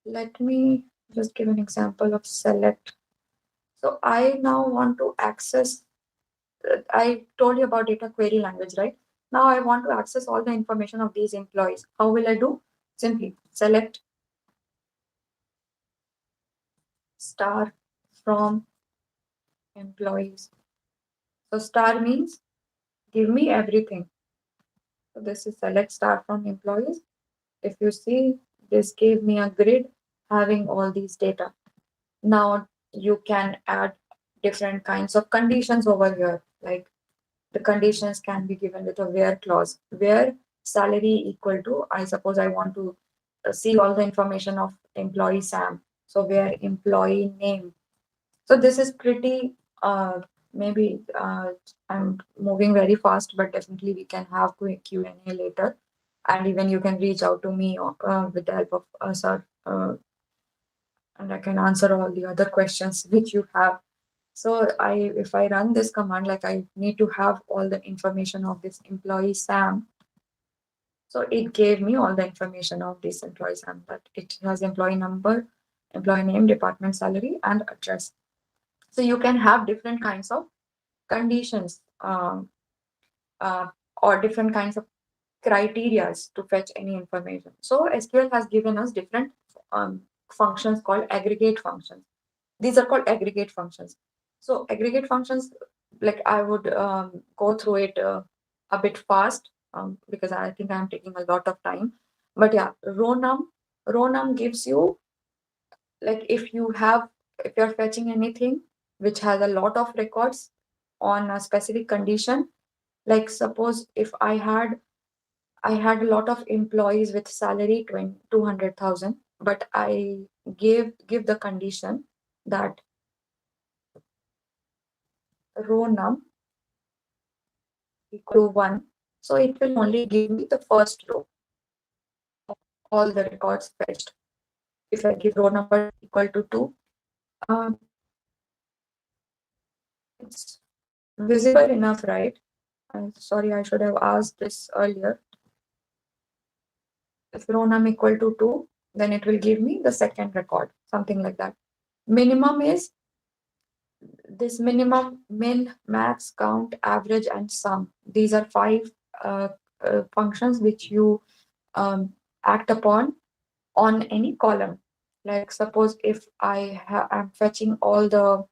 let me just give an example of select. So I now want to access, I told you about data query language, right? Now I want to access all the information of these employees. How will I do? Simply select star from employees. So star means give me everything. So this is select star from employees. If you see, this gave me a grid having all these data. Now you can add different kinds of conditions over here. Like the conditions can be given with a where clause, where salary equal to, I suppose I want to see all the information of employee Sam. So where employee name. So this is pretty, maybe I'm moving very fast, but definitely we can have Q&A later. And even you can reach out to me with the help of sir, and I can answer all the other questions which you have. So if I run this command, like I need to have all the information of this employee Sam. So it gave me all the information of this employee Sam, that it has employee number, employee name, department, salary, and address. So you can have different kinds of conditions or different kinds of criteria to fetch any information. So SQL has given us different functions called aggregate functions. These are called aggregate functions. So aggregate functions, like I would go through it a bit fast because I think I'm taking a lot of time. But yeah, row num gives you, like if you're fetching anything which has a lot of records on a specific condition, like suppose if I had a lot of employees with salary 200,000, but I give the condition that row num equal to 1. So it will only give me the first row of all the records fetched. If I give row number equal to 2, it's visible enough, right? I'm sorry, I should have asked this earlier. If row num equal to 2, then it will give me the second record, something like that. Minimum is this minimum, min, max, count, average, and sum. These are 5 functions which you act upon on any column. Like suppose if I am fetching all the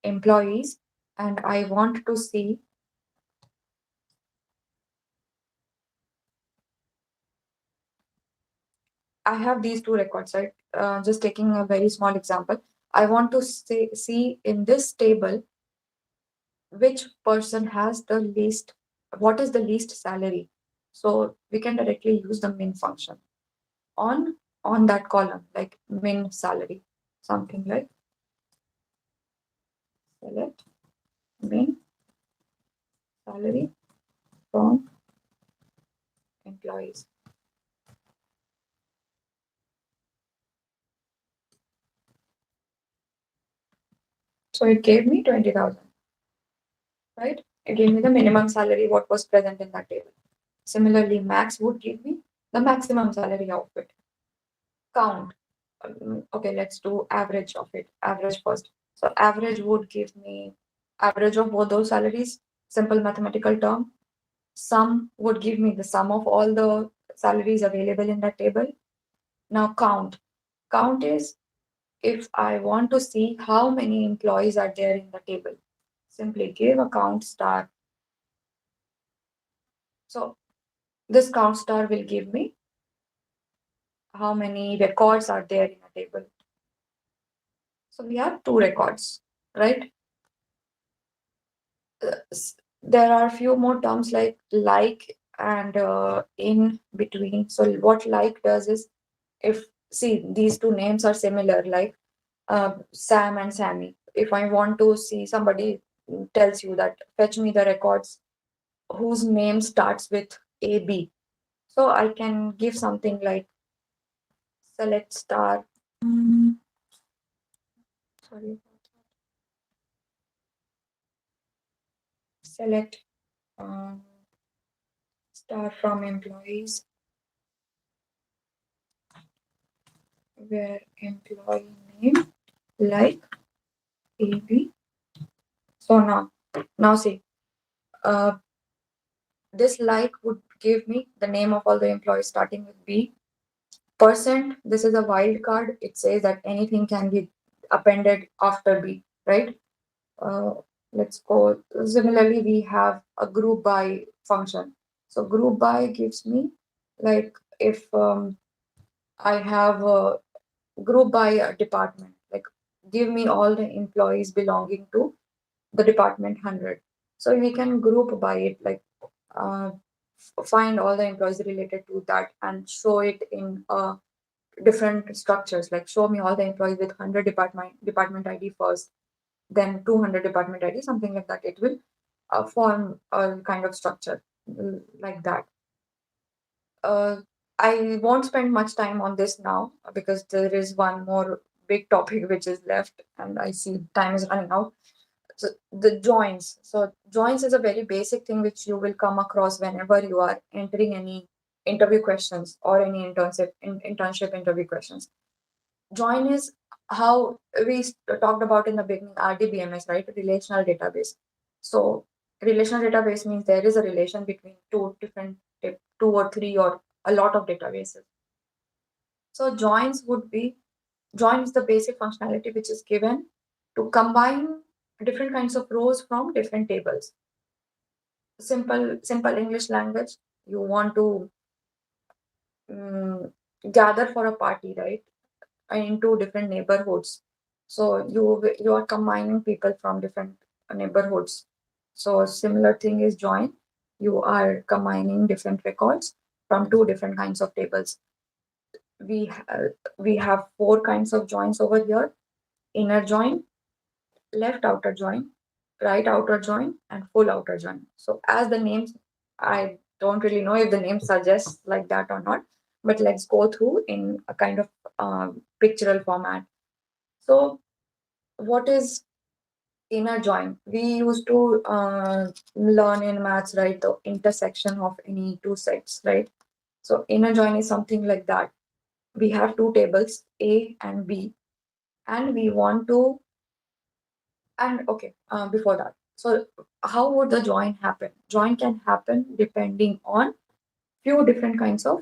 employees and I want to see I have these 2 records, right? Just taking a very small example. I want to see in this table which person has the least, what is the least salary. So we can directly use the min function on that column, like min salary, something like select min salary from employees. So it gave me 20,000, right? It gave me the minimum salary, what was present in that table. Similarly, max would give me the maximum salary output. Count. Okay, let's do average of it. Average first. So average would give me average of both those salaries, simple mathematical term. Sum would give me the sum of all the salaries available in that table. Now count. Count is if I want to see how many employees are there in the table. Simply give a count star. So this count star will give me how many records are there in a table. So we have 2 records, right? There are a few more terms like and in between. So what like does is, if see these 2 names are similar, like Sam and Sammy. If I want to see, somebody tells you that fetch me the records whose name starts with AB. So I can give something like select star. Sorry. Select star from employees where employee name like AB. So now see, this like would give me the name of all the employees starting with B. Percent, this is a wildcard. It says that anything can be appended after B, right? Let's go. Similarly, we have a group by function. So group by gives me, like, if I have a group by a department, like give me all the employees belonging to the department 100. So we can group by it, like find all the employees related to that and show it in different structures, like show me all the employees with 100 department ID first, then 200 department ID, something like that. It will form a kind of structure like that. I won't spend much time on this now because there is one more big topic which is left and I see time is running out. So the joins. So joins is a very basic thing which you will come across whenever you are entering any interview questions or any internship interview questions. Join is how we talked about in the beginning, RDBMS, right? Relational database. So relational database means there is a relation between two or three or a lot of databases. So join is the basic functionality which is given to combine different kinds of rows from different tables. Simple English language. You want to gather for a party, right? Into different neighborhoods. So you are combining people from different neighborhoods. So similar thing is join. You are combining different records from 2 different kinds of tables. we have 4 kinds of joins over here: inner join, left outer join, right outer join, and full outer join. So as the names, I don't really know if the name suggests like that or not, but let's go through in a kind of pictorial format. So what is inner join? We used to learn in maths, right, the intersection of any two sets, right? So inner join is something like that. We have two tables, A and B, and we want to, and okay, before that, so how would the join happen? Join can happen depending on few different kinds of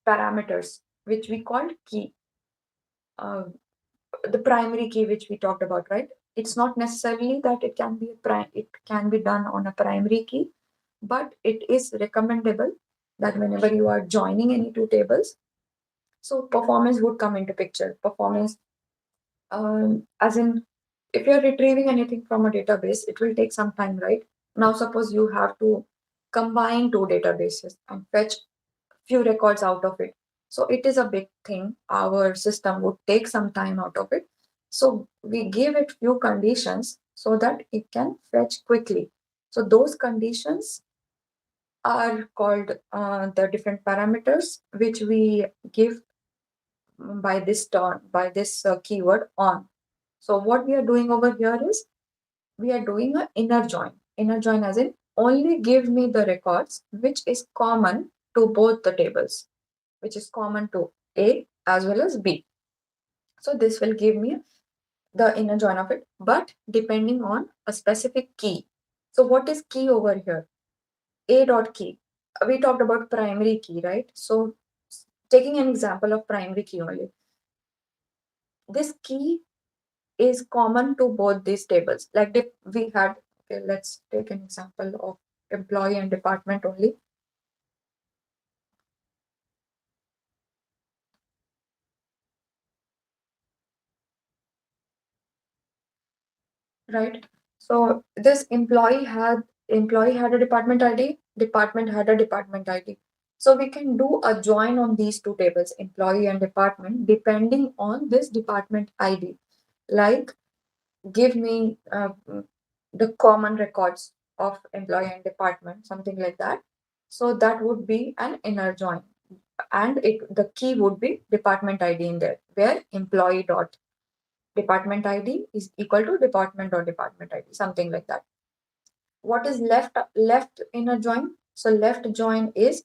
parameters, which we call key. Uh, the primary key, which we talked about, right? It's not necessarily that it can be it can be done on a primary key, but it is recommendable that whenever you are joining any two tables, so performance would come into picture. Performance, as in, if you're retrieving anything from a database, it will take some time, right? Now, suppose you have to combine two databases and fetch few records out of it. So it is a big thing. Our system would take some time out of it. So we give it few conditions so that it can fetch quickly. So those conditions are called the different parameters, which we give by this term, by this keyword on. So what we are doing over here is we are doing an inner join. Inner join as in only give me the records which is common to both the tables, which is common to A as well as B. So this will give me the inner join of it, but depending on a specific key. So what is key over here? A dot key. We talked about primary key, right? So taking an example of primary key only. This key is common to both these tables. Like we had, okay, let's take an example of employee and department only. Right. So this employee had a department ID, department had a department ID. So we can do a join on these two tables, employee and department, depending on this department ID. Like give me the common records of employee and department, something like that. So that would be an inner join, and the key would be department ID in there, where employee dot department ID is equal to department or department ID, something like that. What is left inner join? So left join is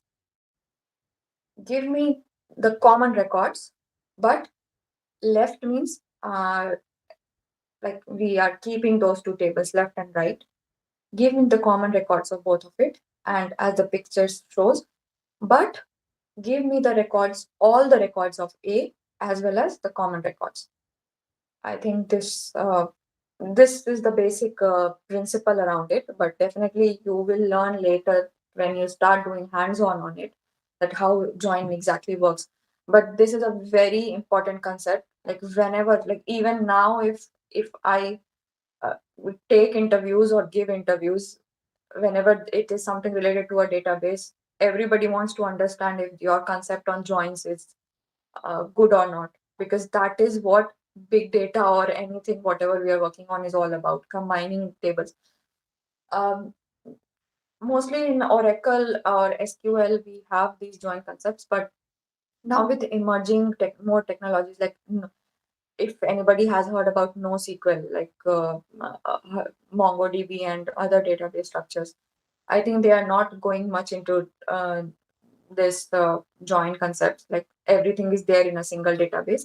give me the common records, but left means like we are keeping those two tables, left and right. Give me the common records of both of it, and as the picture shows, but give me the records, all the records of A as well as the common records. I think this is the basic principle around it, but definitely you will learn later when you start doing hands-on on it that how join exactly works. But this is a very important concept. Like whenever, like even now, if I would take interviews or give interviews, whenever it is something related to a database, everybody wants to understand if your concept on joins is good or not, because that is what big data or anything whatever we are working on is all about, combining tables. Mostly in Oracle or SQL we have these join concepts, but now with emerging more technologies, like if anybody has heard about NoSQL, like MongoDB and other database structures, I think they are not going much into this join concepts. Like everything is there in a single database.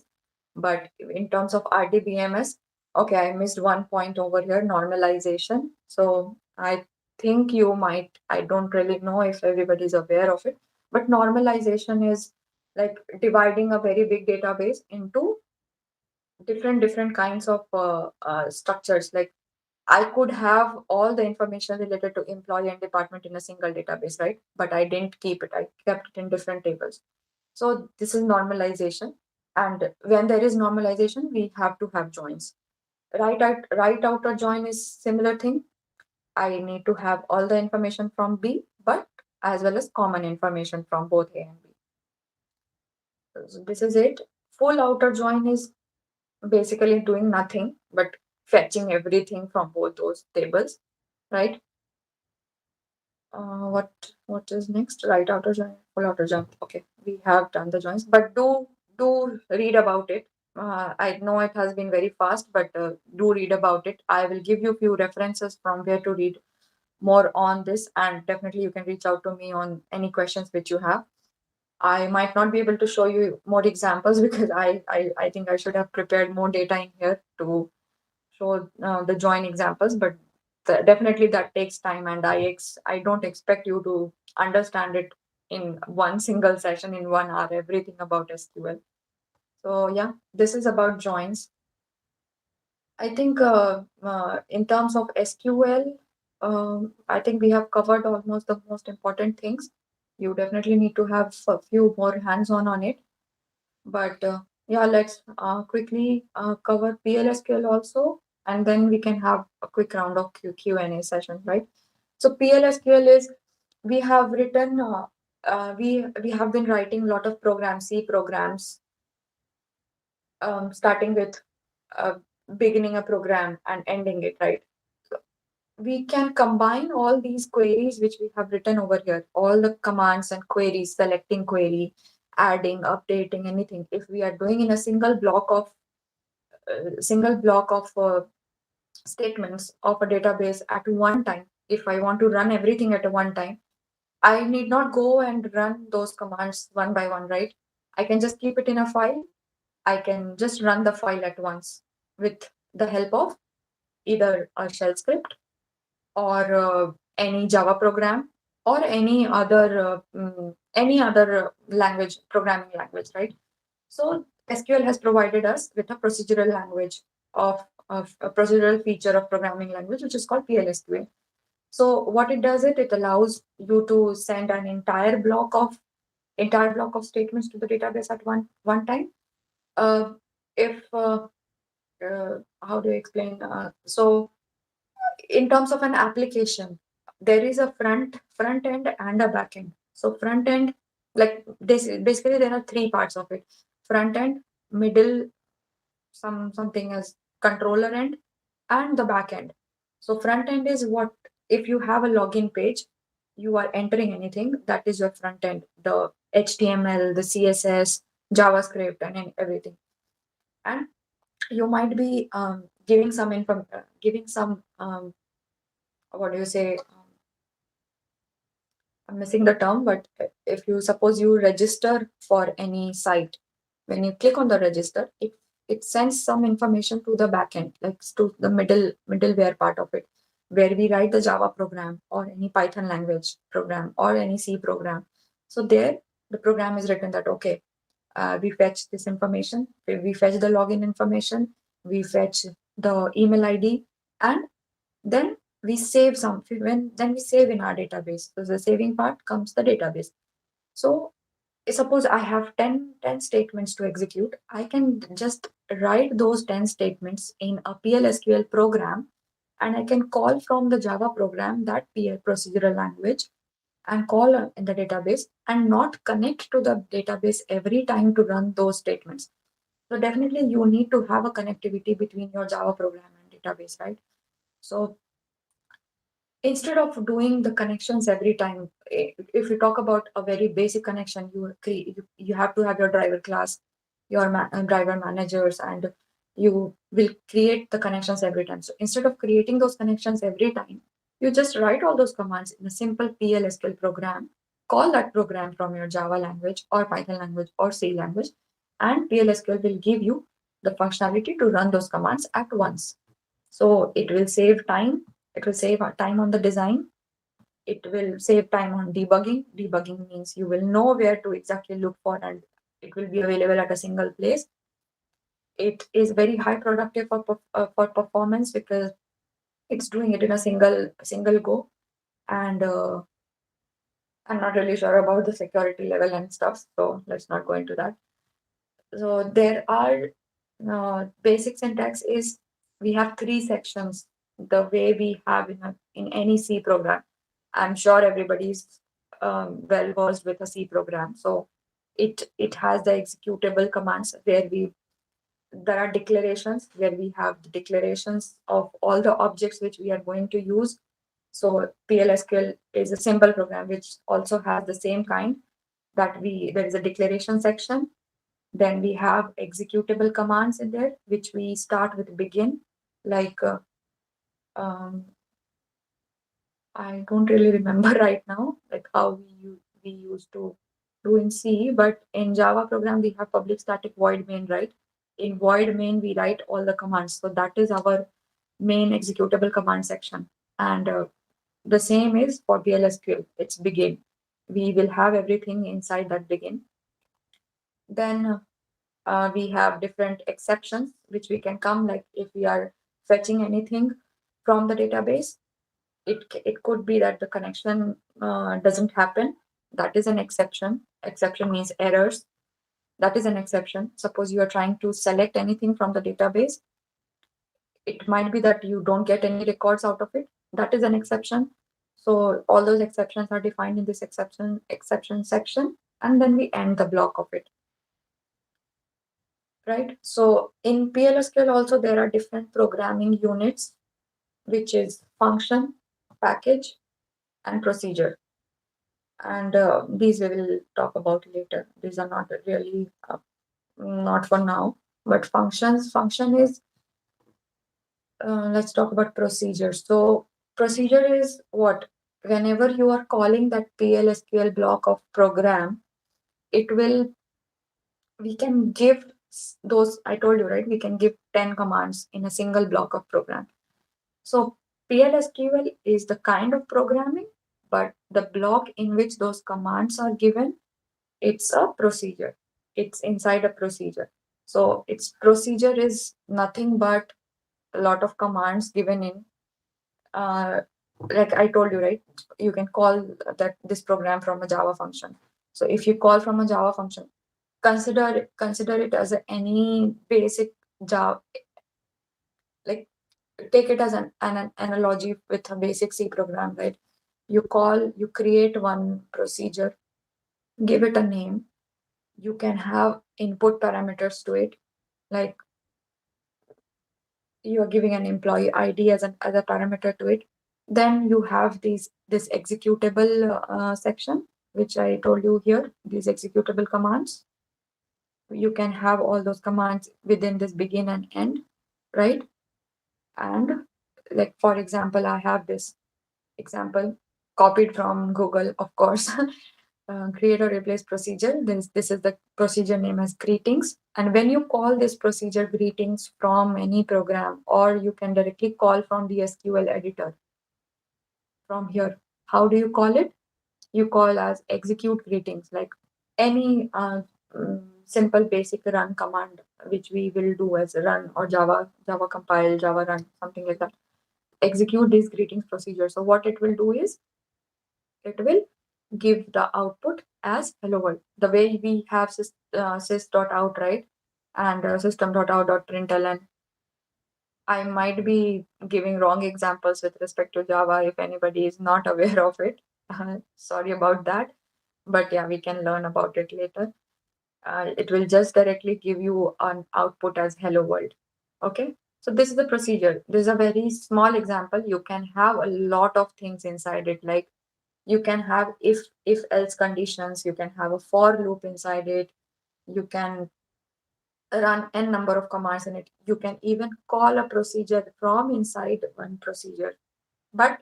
But in terms of RDBMS, okay, I missed one point over here, normalization. So I think you might, I don't really know if everybody's aware of it, but normalization is like dividing a very big database into different kinds of structures. Like I could have all the information related to employee and department in a single database, right? But I didn't keep it. I kept it in different tables. So this is normalization. And when there is normalization, we have to have joins. Right outer join is similar thing. I need to have all the information from B, but as well as common information from both A and B. So this is it. Full outer join is basically doing nothing but fetching everything from both those tables, right? What is next? Right outer join, full outer join. Okay, we have done the joins, but do read about it. I know it has been very fast, but do read about it. I will give you a few references from where to read more on this, and definitely you can reach out to me on any questions which you have. I might not be able to show you more examples because I think I should have prepared more data in here to show the join examples, but definitely that takes time, and I don't expect you to understand it in one single session in 1 hour, everything about SQL. So yeah, this is about joins. I think in terms of SQL, I think we have covered almost the most important things. You definitely need to have a few more hands-on on it. But yeah, let's quickly cover PLSQL also, and then we can have a quick round of Q&A session, right? So PLSQL is, we have written, we have been writing a lot of programs, C programs, starting with beginning a program and ending it, right? So we can combine all these queries which we have written over here, all the commands and queries, selecting query, adding, updating, anything. If we are doing in a single block of statements of a database at one time, if I want to run everything at a one time, I need not go and run those commands one by one, right? I can just keep it in a file. I can just run the file at once with the help of either a shell script or any Java program or any other language, programming language, right? So SQL has provided us with a procedural language of a procedural feature of programming language, which is called PLSQL. So what it does, it allows you to send an entire block of statements to the database at one time. If How do you explain? So in terms of an application, there is a front end and a back end. So front end, like this, basically there are three parts of it: front end, middle, something as controller end, and the back end. So front end is what, if you have a login page, you are entering anything, that is your front end, the HTML, the CSS, JavaScript, and everything. And you might be giving some what do you say? I'm missing the term, but if you suppose you register for any site, when you click on the register, it sends some information to the backend, like to the middleware part of it, where we write the Java program or any Python language program or any C program. So there, the program is written that, okay, we fetch this information, we fetch the login information, we fetch the email ID, and then we save then we save in our database. So the saving part comes the database. So suppose I have 10 statements to execute, I can just write those 10 statements in a PLSQL program, and I can call from the Java program that PL procedural language and call in the database, and not connect to the database every time to run those statements. So definitely you need to have a connectivity between your Java program and database, right? So instead of doing the connections every time, if you talk about a very basic connection, you have to have your driver class, your driver managers, and you will create the connections every time. So instead of creating those connections every time, you just write all those commands in a simple PLSQL program, call that program from your Java language or Python language or C language, and PLSQL will give you the functionality to run those commands at once. So it will save time. It will save time on the design. It will save time on debugging. Debugging means you will know where to exactly look for, and it will be available at a single place. It is very high productive for performance because it's doing it in a single go. And I'm not really sure about the security level and stuff, so let's not go into that. So there are basic syntax is, we have three sections the way we have in any C program. I'm sure everybody's well versed with a C program. So it has the executable commands where there are declarations where we have the declarations of all the objects which we are going to use. So PLSQL is a simple program which also has the same kind that there is a declaration section. Then we have executable commands in there, which we start with begin, like I don't really remember right now, like how we used to do in C, but in Java program we have public static void main, right? In void main we write all the commands, so that is our main executable command section. And the same is for PLSQL. It's begin. We will have everything inside that begin. Then we have different exceptions which we can come, like if we are fetching anything from the database, it could be that the connection doesn't happen. That is an exception. Exception means errors. That is an exception. Suppose you are trying to select anything from the database, it might be that you don't get any records out of it. That is an exception. So all those exceptions are defined in this exception section, and then we end the block of it. Right. So in PLSQL also there are different programming units, which is function, package, and procedure. And these we will talk about later. These are not really not for now. But function is let's talk about procedure. So procedure is what? Whenever you are calling that PLSQL block of program, we can give those, I told you, right? We can give 10 commands in a single block of program. So PLSQL is the kind of programming, but the block in which those commands are given, it's a procedure. It's inside a procedure. So its procedure is nothing but a lot of commands given in, like I told you, right? You can call this program from a Java function. So if you call from a Java function, consider it as any basic Java, like take it as an analogy with a basic C program, right? You create one procedure, give it a name. You can have input parameters to it, like you are giving an employee ID as a parameter to it. Then you have this executable section, which I told you here, these executable commands. You can have all those commands within this begin and end, right? And like, for example, I have this example copied from Google, of course. Create or replace procedure. This is the procedure name as greetings. And when you call this procedure greetings from any program, or you can directly call from the SQL editor from here. How do you call it? You call as execute greetings, like any simple basic run command, which we will do as run or Java compile, Java run, something like that. Execute this greetings procedure. So what it will do is it will give the output as hello world. The way we have sys.out, right? And system.out.println. I might be giving wrong examples with respect to Java if anybody is not aware of it. Sorry about that. But yeah, we can learn about it later. It will just directly give you an output as hello world. Okay. So this is the procedure. This is a very small example. You can have a lot of things inside it, like you can have if else conditions, you can have a for loop inside it, you can run n number of commands in it, you can even call a procedure from inside one procedure. But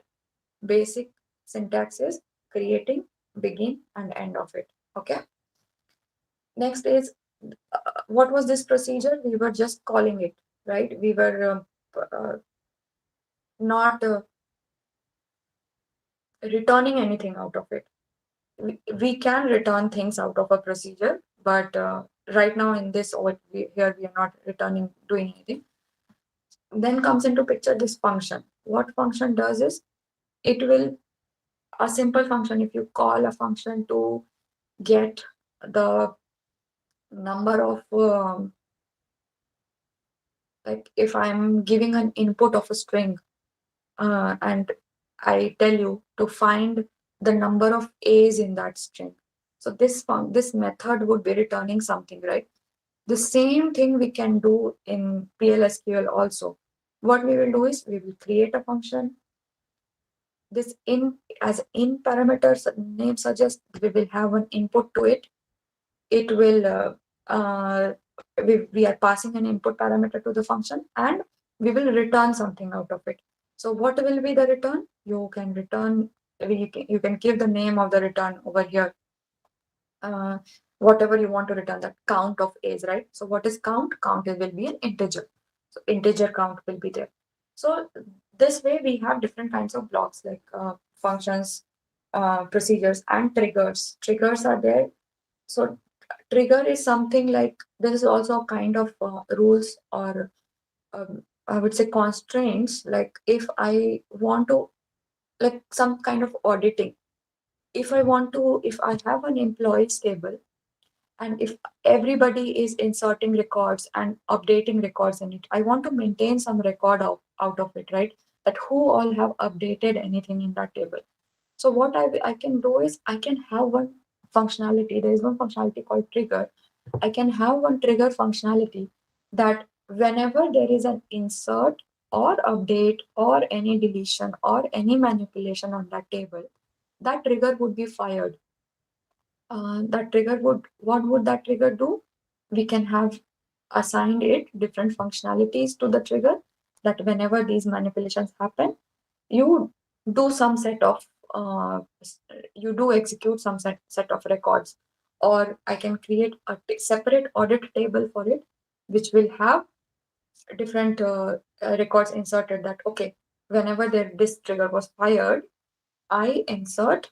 basic syntax is creating, begin, and end of it. Okay. Next is what was this procedure? We were just calling it, right? We were not returning anything out of it. We can return things out of a procedure, but right now in this here we are not doing anything. Then comes into picture this function. What function does is it will, a simple function, if you call a function to get the number of like if I'm giving an input of a string and I tell you to find the number of A's in that string. So this method would be returning something, right? The same thing we can do in PLSQL also. What we will do is we will create a function. This as in parameters name suggests, we will have an input to it. It will we are passing an input parameter to the function, and we will return something out of it. So what will be the return? You can return, you can give the name of the return over here. Whatever you want to return, that count of A's, right? So what is count? Count will be an integer. So integer count will be there. So this way we have different kinds of blocks like functions, procedures, and triggers. Triggers are there. So trigger is something like, there is also a kind of rules or I would say constraints, like if I want to, like some kind of auditing, if I have an employees table, and if everybody is inserting records and updating records in it, I want to maintain some record out of it, right? That who all have updated anything in that table. So what I can do is I can have one functionality. There is one functionality called trigger. I can have one trigger functionality that whenever there is an insert or update or any deletion or any manipulation on that table, that trigger would be fired. What would that trigger do? We can have assigned it different functionalities to the trigger, that whenever these manipulations happen, you do some set of you do execute some set of records, or I can create a separate audit table for it, which will have different records inserted, that okay, whenever this trigger was fired, I insert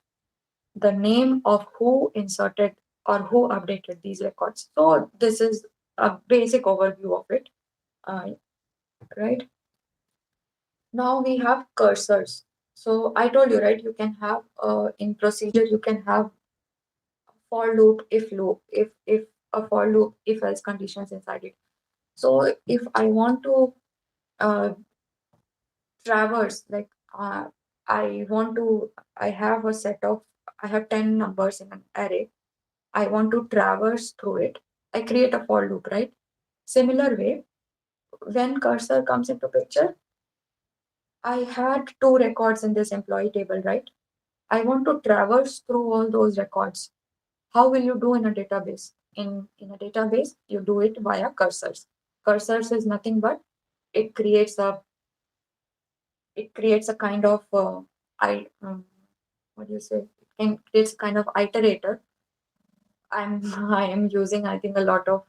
the name of who inserted or who updated these records. So this is a basic overview of it, right? Now we have cursors. So I told you, right, you can have in procedure, you can have for loop, if a for loop, if else conditions inside it. So if I want to traverse, like I have a set of, I have 10 numbers in an array. I want to traverse through it. I create a for loop, right? Similar way, when cursor comes into picture, I had 2 records in this employee table, right? I want to traverse through all those records. How will you do in a database? In a database, you do it via cursors. Cursors is nothing but it creates a kind of what do you say? It creates a kind of iterator. I am using, I think, a lot of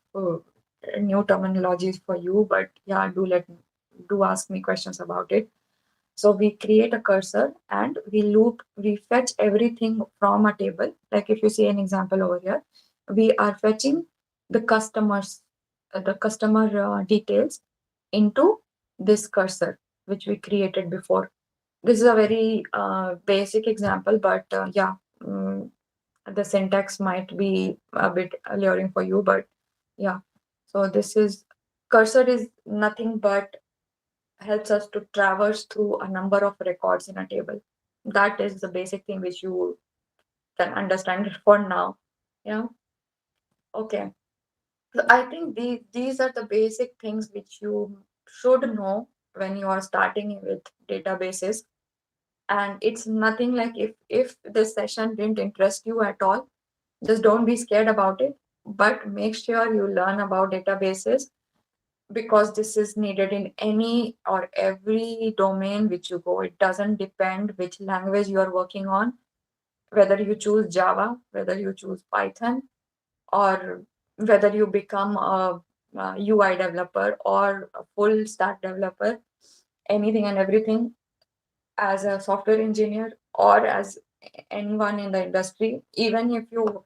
new terminologies for you, but yeah, do ask me questions about it. So we create a cursor and we fetch everything from a table. Like if you see an example over here, we are fetching the customer details into this cursor, which we created before. This is a very basic example, but yeah, the syntax might be a bit alluring for you, but yeah. So this is, cursor is nothing but helps us to traverse through a number of records in a table. That is the basic thing which you can understand it for now. Yeah. Okay. So I think these are the basic things which you should know when you are starting with databases. And it's nothing like, if this session didn't interest you at all, just don't be scared about it, but make sure you learn about databases, because this is needed in any or every domain which you go. It doesn't depend which language you are working on, whether you choose Java, whether you choose Python, or whether you become a UI developer or a full stack developer, anything and everything, as a software engineer or as anyone in the industry, even if you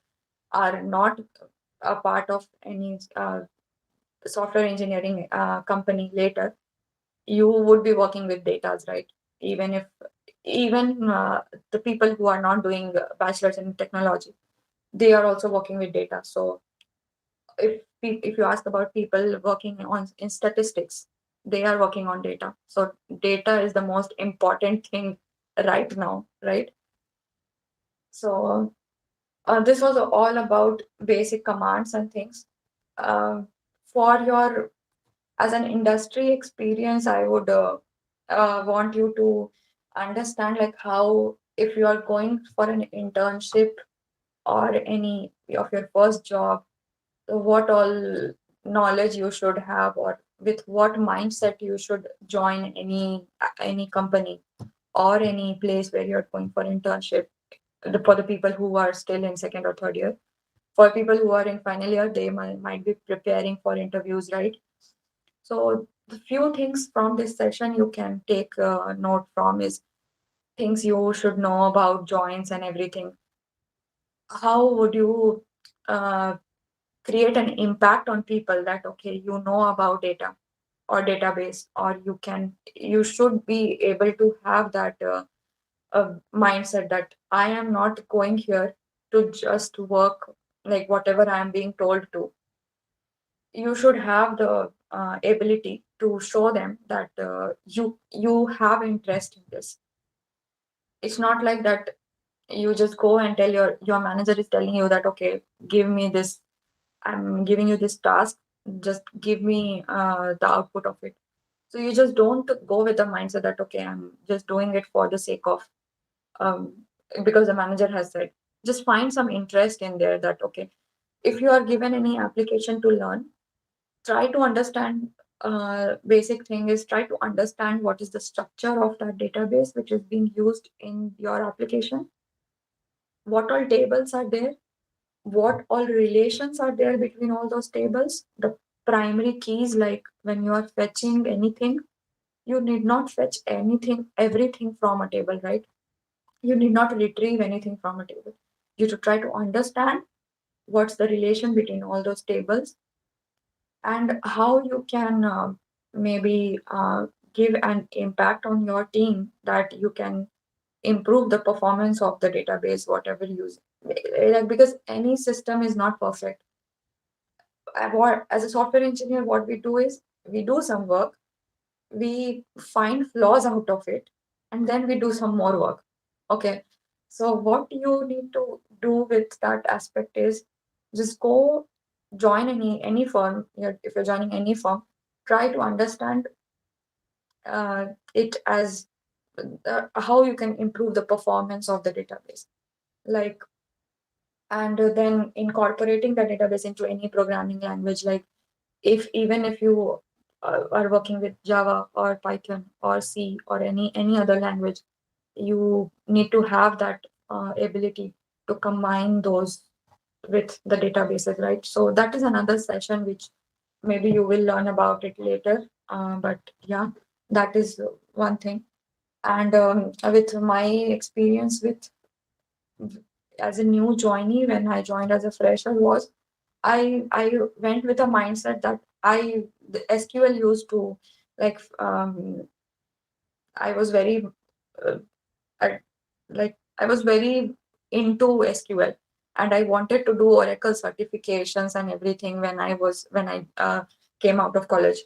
are not a part of any software engineering company later, you would be working with data, right? Even the people who are not doing bachelor's in technology, they are also working with data. So if you ask about people working on in statistics, they are working on data. So data is the most important thing right now, right? So This was all about basic commands and things. For your as an industry experience, I would want you to understand like how if you are going for an internship or any of your first job, what all knowledge you should have or with what mindset you should join any company or any place where you're going for internship. For the people who are still in second or third year, for people who are in final year, they might be preparing for interviews, right? So the few things from this session you can take note from is things you should know about joins and everything. How would you uh, create an impact on people that okay, you know about data or database, or you should be able to have that mindset that I am not going here to just work like whatever I am being told to. You should have the ability to show them that you have interest in this. It's not like that you just go and tell your manager is telling you that okay, give me this, I'm giving you this task, just give me the output of it. So you just don't go with the mindset that okay, I'm just doing it for the sake of um, because the manager has said. Just find some interest in there that okay, if you are given any application to learn, try to understand. Basic thing is try to understand what is the structure of that database which is being used in your application, what all tables are there, what all relations are there between all those tables, the primary keys. Like when you are fetching anything, you need not fetch everything from a table, right? You need not retrieve anything from a table. You should try to understand what's the relation between all those tables and how you can maybe give an impact on your team that you can improve the performance of the database, whatever you use. Like, because any system is not perfect. As a software engineer, what we do is we do some work, we find flaws out of it, and then we do some more work. Okay. So what you need to do with that aspect is just go join any firm. If you're joining any firm, try to understand it as how you can improve the performance of the database. Like, and then incorporating the database into any programming language. Like, even if you are working with Java or Python or C or any other language, you need to have that ability to combine those with the databases, right? So that is another session which maybe you will learn about it later. But yeah, that is one thing. And with my experience with as a new joinee when I joined as a fresher was I went with a mindset that the SQL used to like I was very uh, I was very into SQL and I wanted to do Oracle certifications and everything when I came out of college.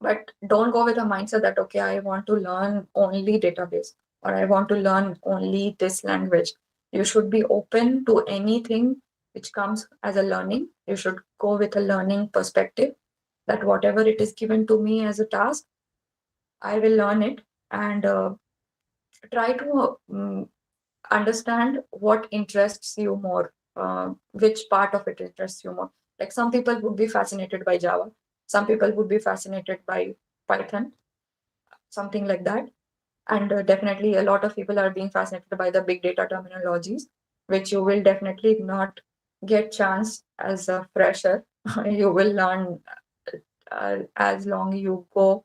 But don't go with a mindset that okay, I want to learn only database or I want to learn only this language. You should be open to anything which comes as a learning. You should go with a learning perspective that whatever it is given to me as a task, I will learn it and try to understand what interests you more, which part of it interests you more. Like some people would be fascinated by Java, some people would be fascinated by Python, something like that. And definitely a lot of people are being fascinated by the big data terminologies, which you will definitely not get chance as a fresher. You will learn as long you go,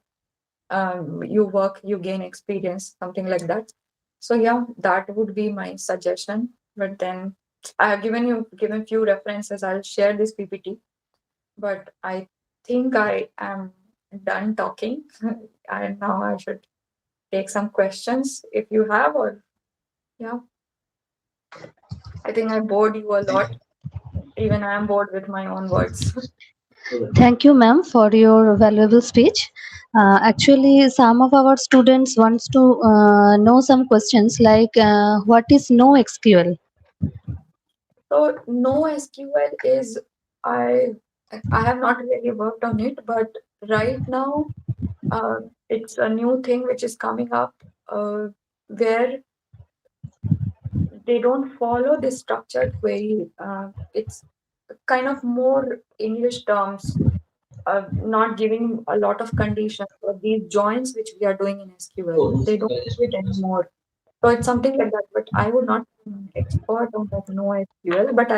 you work, you gain experience, something like that. So yeah, that would be my suggestion. But then I have given few references. I'll share this PPT, but I think I am done talking. And now I should take some questions if you have, or yeah. I think I bored you a lot. Even I am bored with my own words. Thank you, ma'am, for your valuable speech. Actually, some of our students wants to know some questions like what is NoSQL? So NoSQL is, I I have not really worked on it, but right now it's a new thing which is coming up where they don't follow this structured query. It's kind of more English terms, not giving a lot of conditions for these joins which we are doing in SQL. Oh, They don't do it anymore. So it's something like that. But I would not be an expert on that NoSQL, but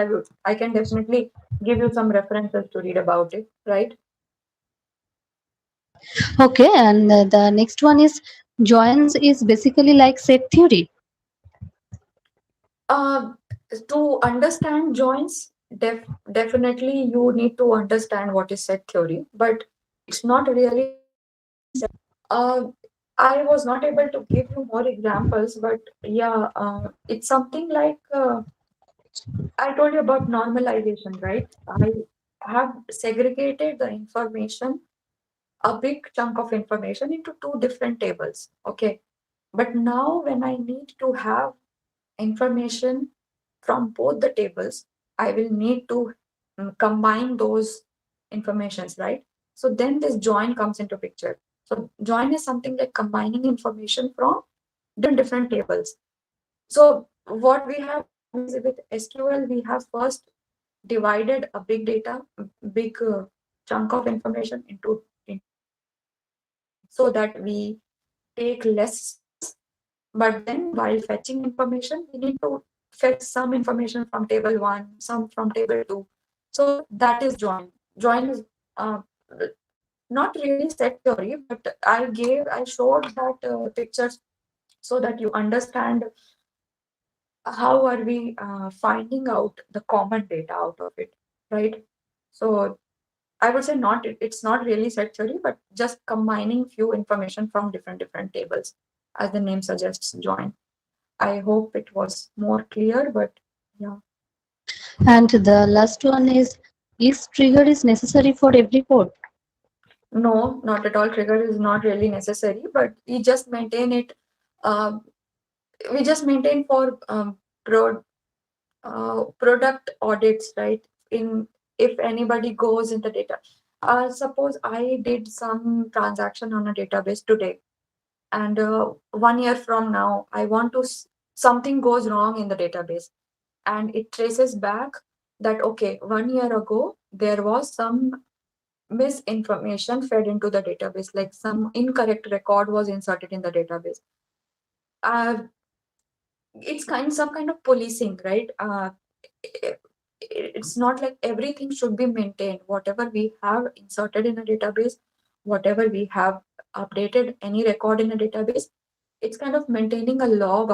I can definitely give you some references to read about it, right? Okay, and the next one is joins is basically like set theory. Uh, to understand joins, definitely you need to understand what is set theory, but it's not really set. I was not able to give you more examples, but yeah, it's something like I told you about normalization, right? I have segregated the information, a big chunk of information, into two different tables. Okay. But now, when I need to have information from both the tables, I will need to combine those informations, right? So then this join comes into picture. So join is something like combining information from different tables. So what we have done is with SQL, we have first divided a big data, big chunk of information into so that we take less space. But then while fetching information, we need to fetch some information from table 1, some from table 2. So that is join. Join is uh, not really set theory, but I showed that pictures so that you understand how are we finding out the common data out of it, right? So I would say it's not really set theory, but just combining few information from different tables, as the name suggests, join. I hope it was more clear, but yeah. And the last one is trigger is necessary for every code. No, not at all. Trigger is not really necessary, but we just maintain it. Uh, we just maintain for product audits, right? In if anybody goes in the data, suppose I did some transaction on a database today, and 1 year from now, I want to something goes wrong in the database, and it traces back that okay, 1 year ago there was some misinformation fed into the database, like some incorrect record was inserted in the database. Uh, it's some kind of policing, right? It's not like everything should be maintained. Whatever we have inserted in a database, whatever we have updated any record in a database, it's kind of maintaining a log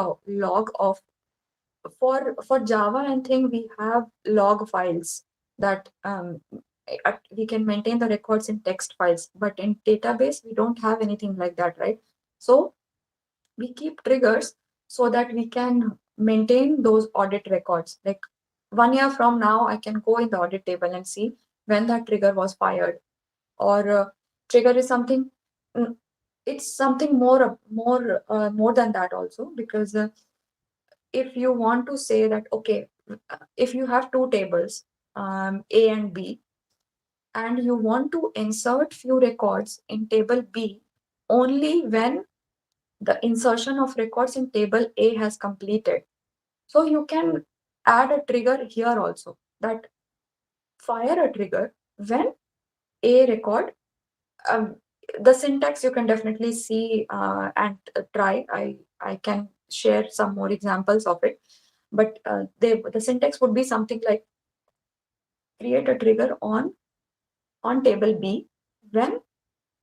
of for Java and thing we have log files that we can maintain the records in text files, but in database we don't have anything like that, right? So we keep triggers so that we can maintain those audit records. Like 1 year from now, I can go in the audit table and see when that trigger was fired. Or trigger is something. It's something more than that also, because if you want to say that okay, if you have two tables, A and B, and you want to insert few records in table B only when the insertion of records in table A has completed. So you can add a trigger here also, that fire a trigger when A record. The syntax you can definitely see and try. I can share some more examples of it, but the syntax would be something like create a trigger on table B when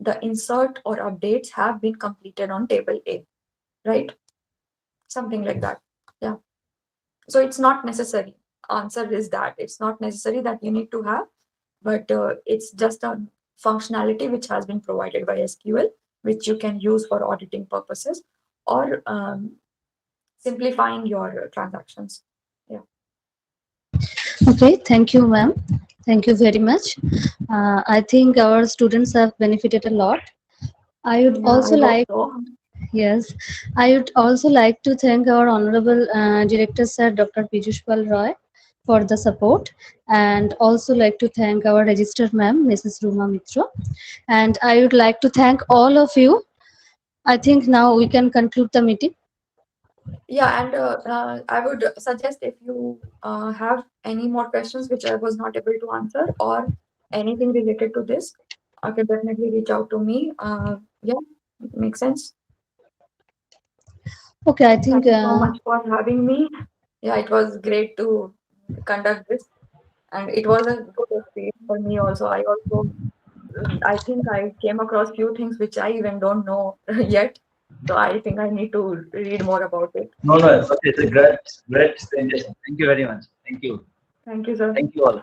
the insert or updates have been completed on table A, right? Something like that. Yeah. So it's not necessary. Answer is that it's not necessary that you need to have, but it's just a functionality which has been provided by SQL, which you can use for auditing purposes or simplifying your transactions. Yeah. Okay, thank you, ma'am. Thank you very much. I think our students have benefited a lot. I would Yeah, also I hope like, so. yes, I would also like to thank our Honorable Director Sir Dr. Piyush Pal Roy for the support, and also like to thank our registered ma'am, Mrs. Ruma Mitra. And I would like to thank all of you. I think now we can conclude the meeting. Yeah, and I would suggest if you have any more questions which I was not able to answer or anything related to this, I can definitely reach out to me. Yeah, it makes sense. Okay, I Thank think you so much for having me. Yeah, it was great to conduct this, and it was a good experience for me also. I think I came across few things which I even don't know yet. So I think I need to read more about it. No, it's a great presentation. Thank you very much. Thank you. Thank you, sir. Thank you all.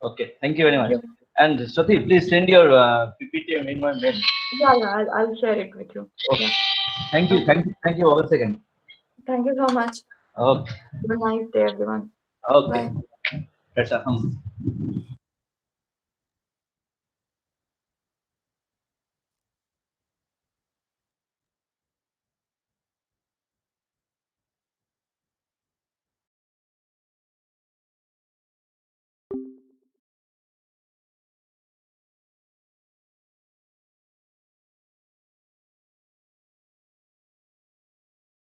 Okay, thank you very much. Thank you. And Swati, please send your PPT in my mail. Yeah, I'll share it with you. Okay. Yeah. Thank you once again. Thank you so much. Okay, Have a nice day, everyone. okay. Bye. Better.